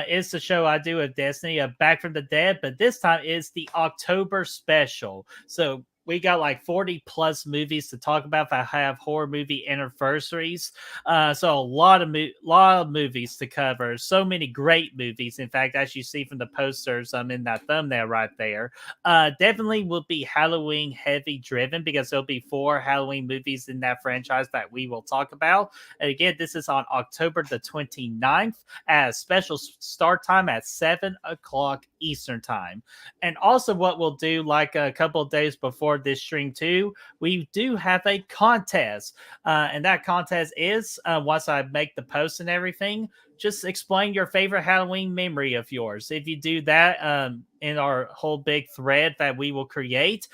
is the show I do with Destiny, Back from the Dead, but this time is the October special. So we got like 40 plus movies to talk about that have horror movie anniversaries. So a lot of movies to cover. So many great movies. In fact, as you see from the posters in that thumbnail right there, definitely will be Halloween heavy driven, because there'll be 4 Halloween movies in that franchise that we will talk about. And again, this is on October the 29th at a special start time at 7 o'clock Eastern time. And also what we'll do, like a couple of days before this stream too, we do have a contest, and that contest is once I make the post and everything, just explain your favorite Halloween memory of yours. If you do that in our whole big thread that we will create,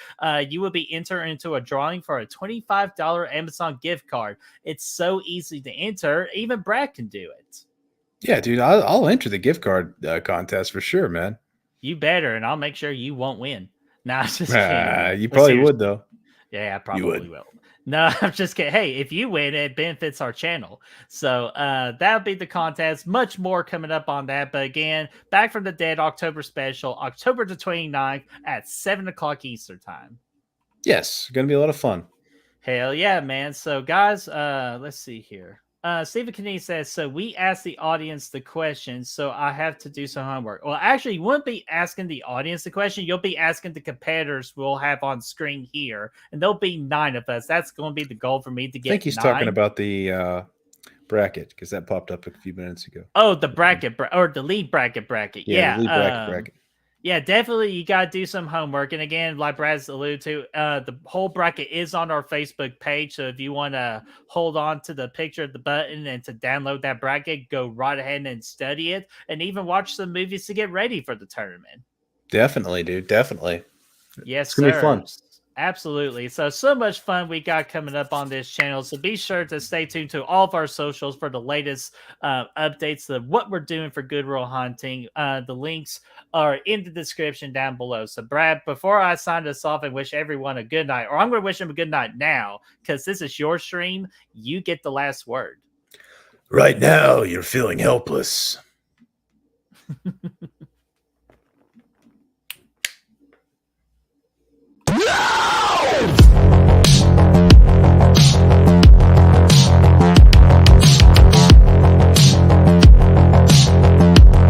you will be entered into a drawing for a $25 Amazon gift card. It's so easy to enter, even Brad can do it. Yeah, dude, I'll enter the gift card contest for sure, man. You better, and I'll make sure you won't win. Nah, just kidding. You probably would, though. Yeah, I probably will. No, I'm just kidding. Hey, if you win, it benefits our channel. So that'll be the contest. Much more coming up on that. But again, Back from the Dead October special, October the 29th at 7 o'clock Eastern time. Yes, going to be a lot of fun. Hell yeah, man. So guys, let's see here. Stephen Kennedy says, so we asked the audience the question, so I have to do some homework. Well, actually, you wouldn't be asking the audience the question. You'll be asking the competitors we'll have on screen here, and there'll be 9 of us. That's going to be the goal for me to get 9. I think he's talking about the bracket, because that popped up a few minutes ago. Oh, the bracket, or the lead bracket. Yeah, the lead bracket. Yeah, definitely you got to do some homework. And again, like Brad's alluded to, the whole bracket is on our Facebook page. So if you want to hold on to the picture of the button and to download that bracket, go right ahead and study it, and even watch some movies to get ready for the tournament. Definitely, dude. Definitely. Yes, it's going to be fun. Absolutely. So much fun we got coming up on this channel. So be sure to stay tuned to all of our socials for the latest updates of what we're doing for Good Real Hunting. The links are in the description down below. So Brad, before I sign us off and wish everyone a good night, or I'm going to wish them a good night now, because this is your stream, you get the last word. Right now, you're feeling helpless.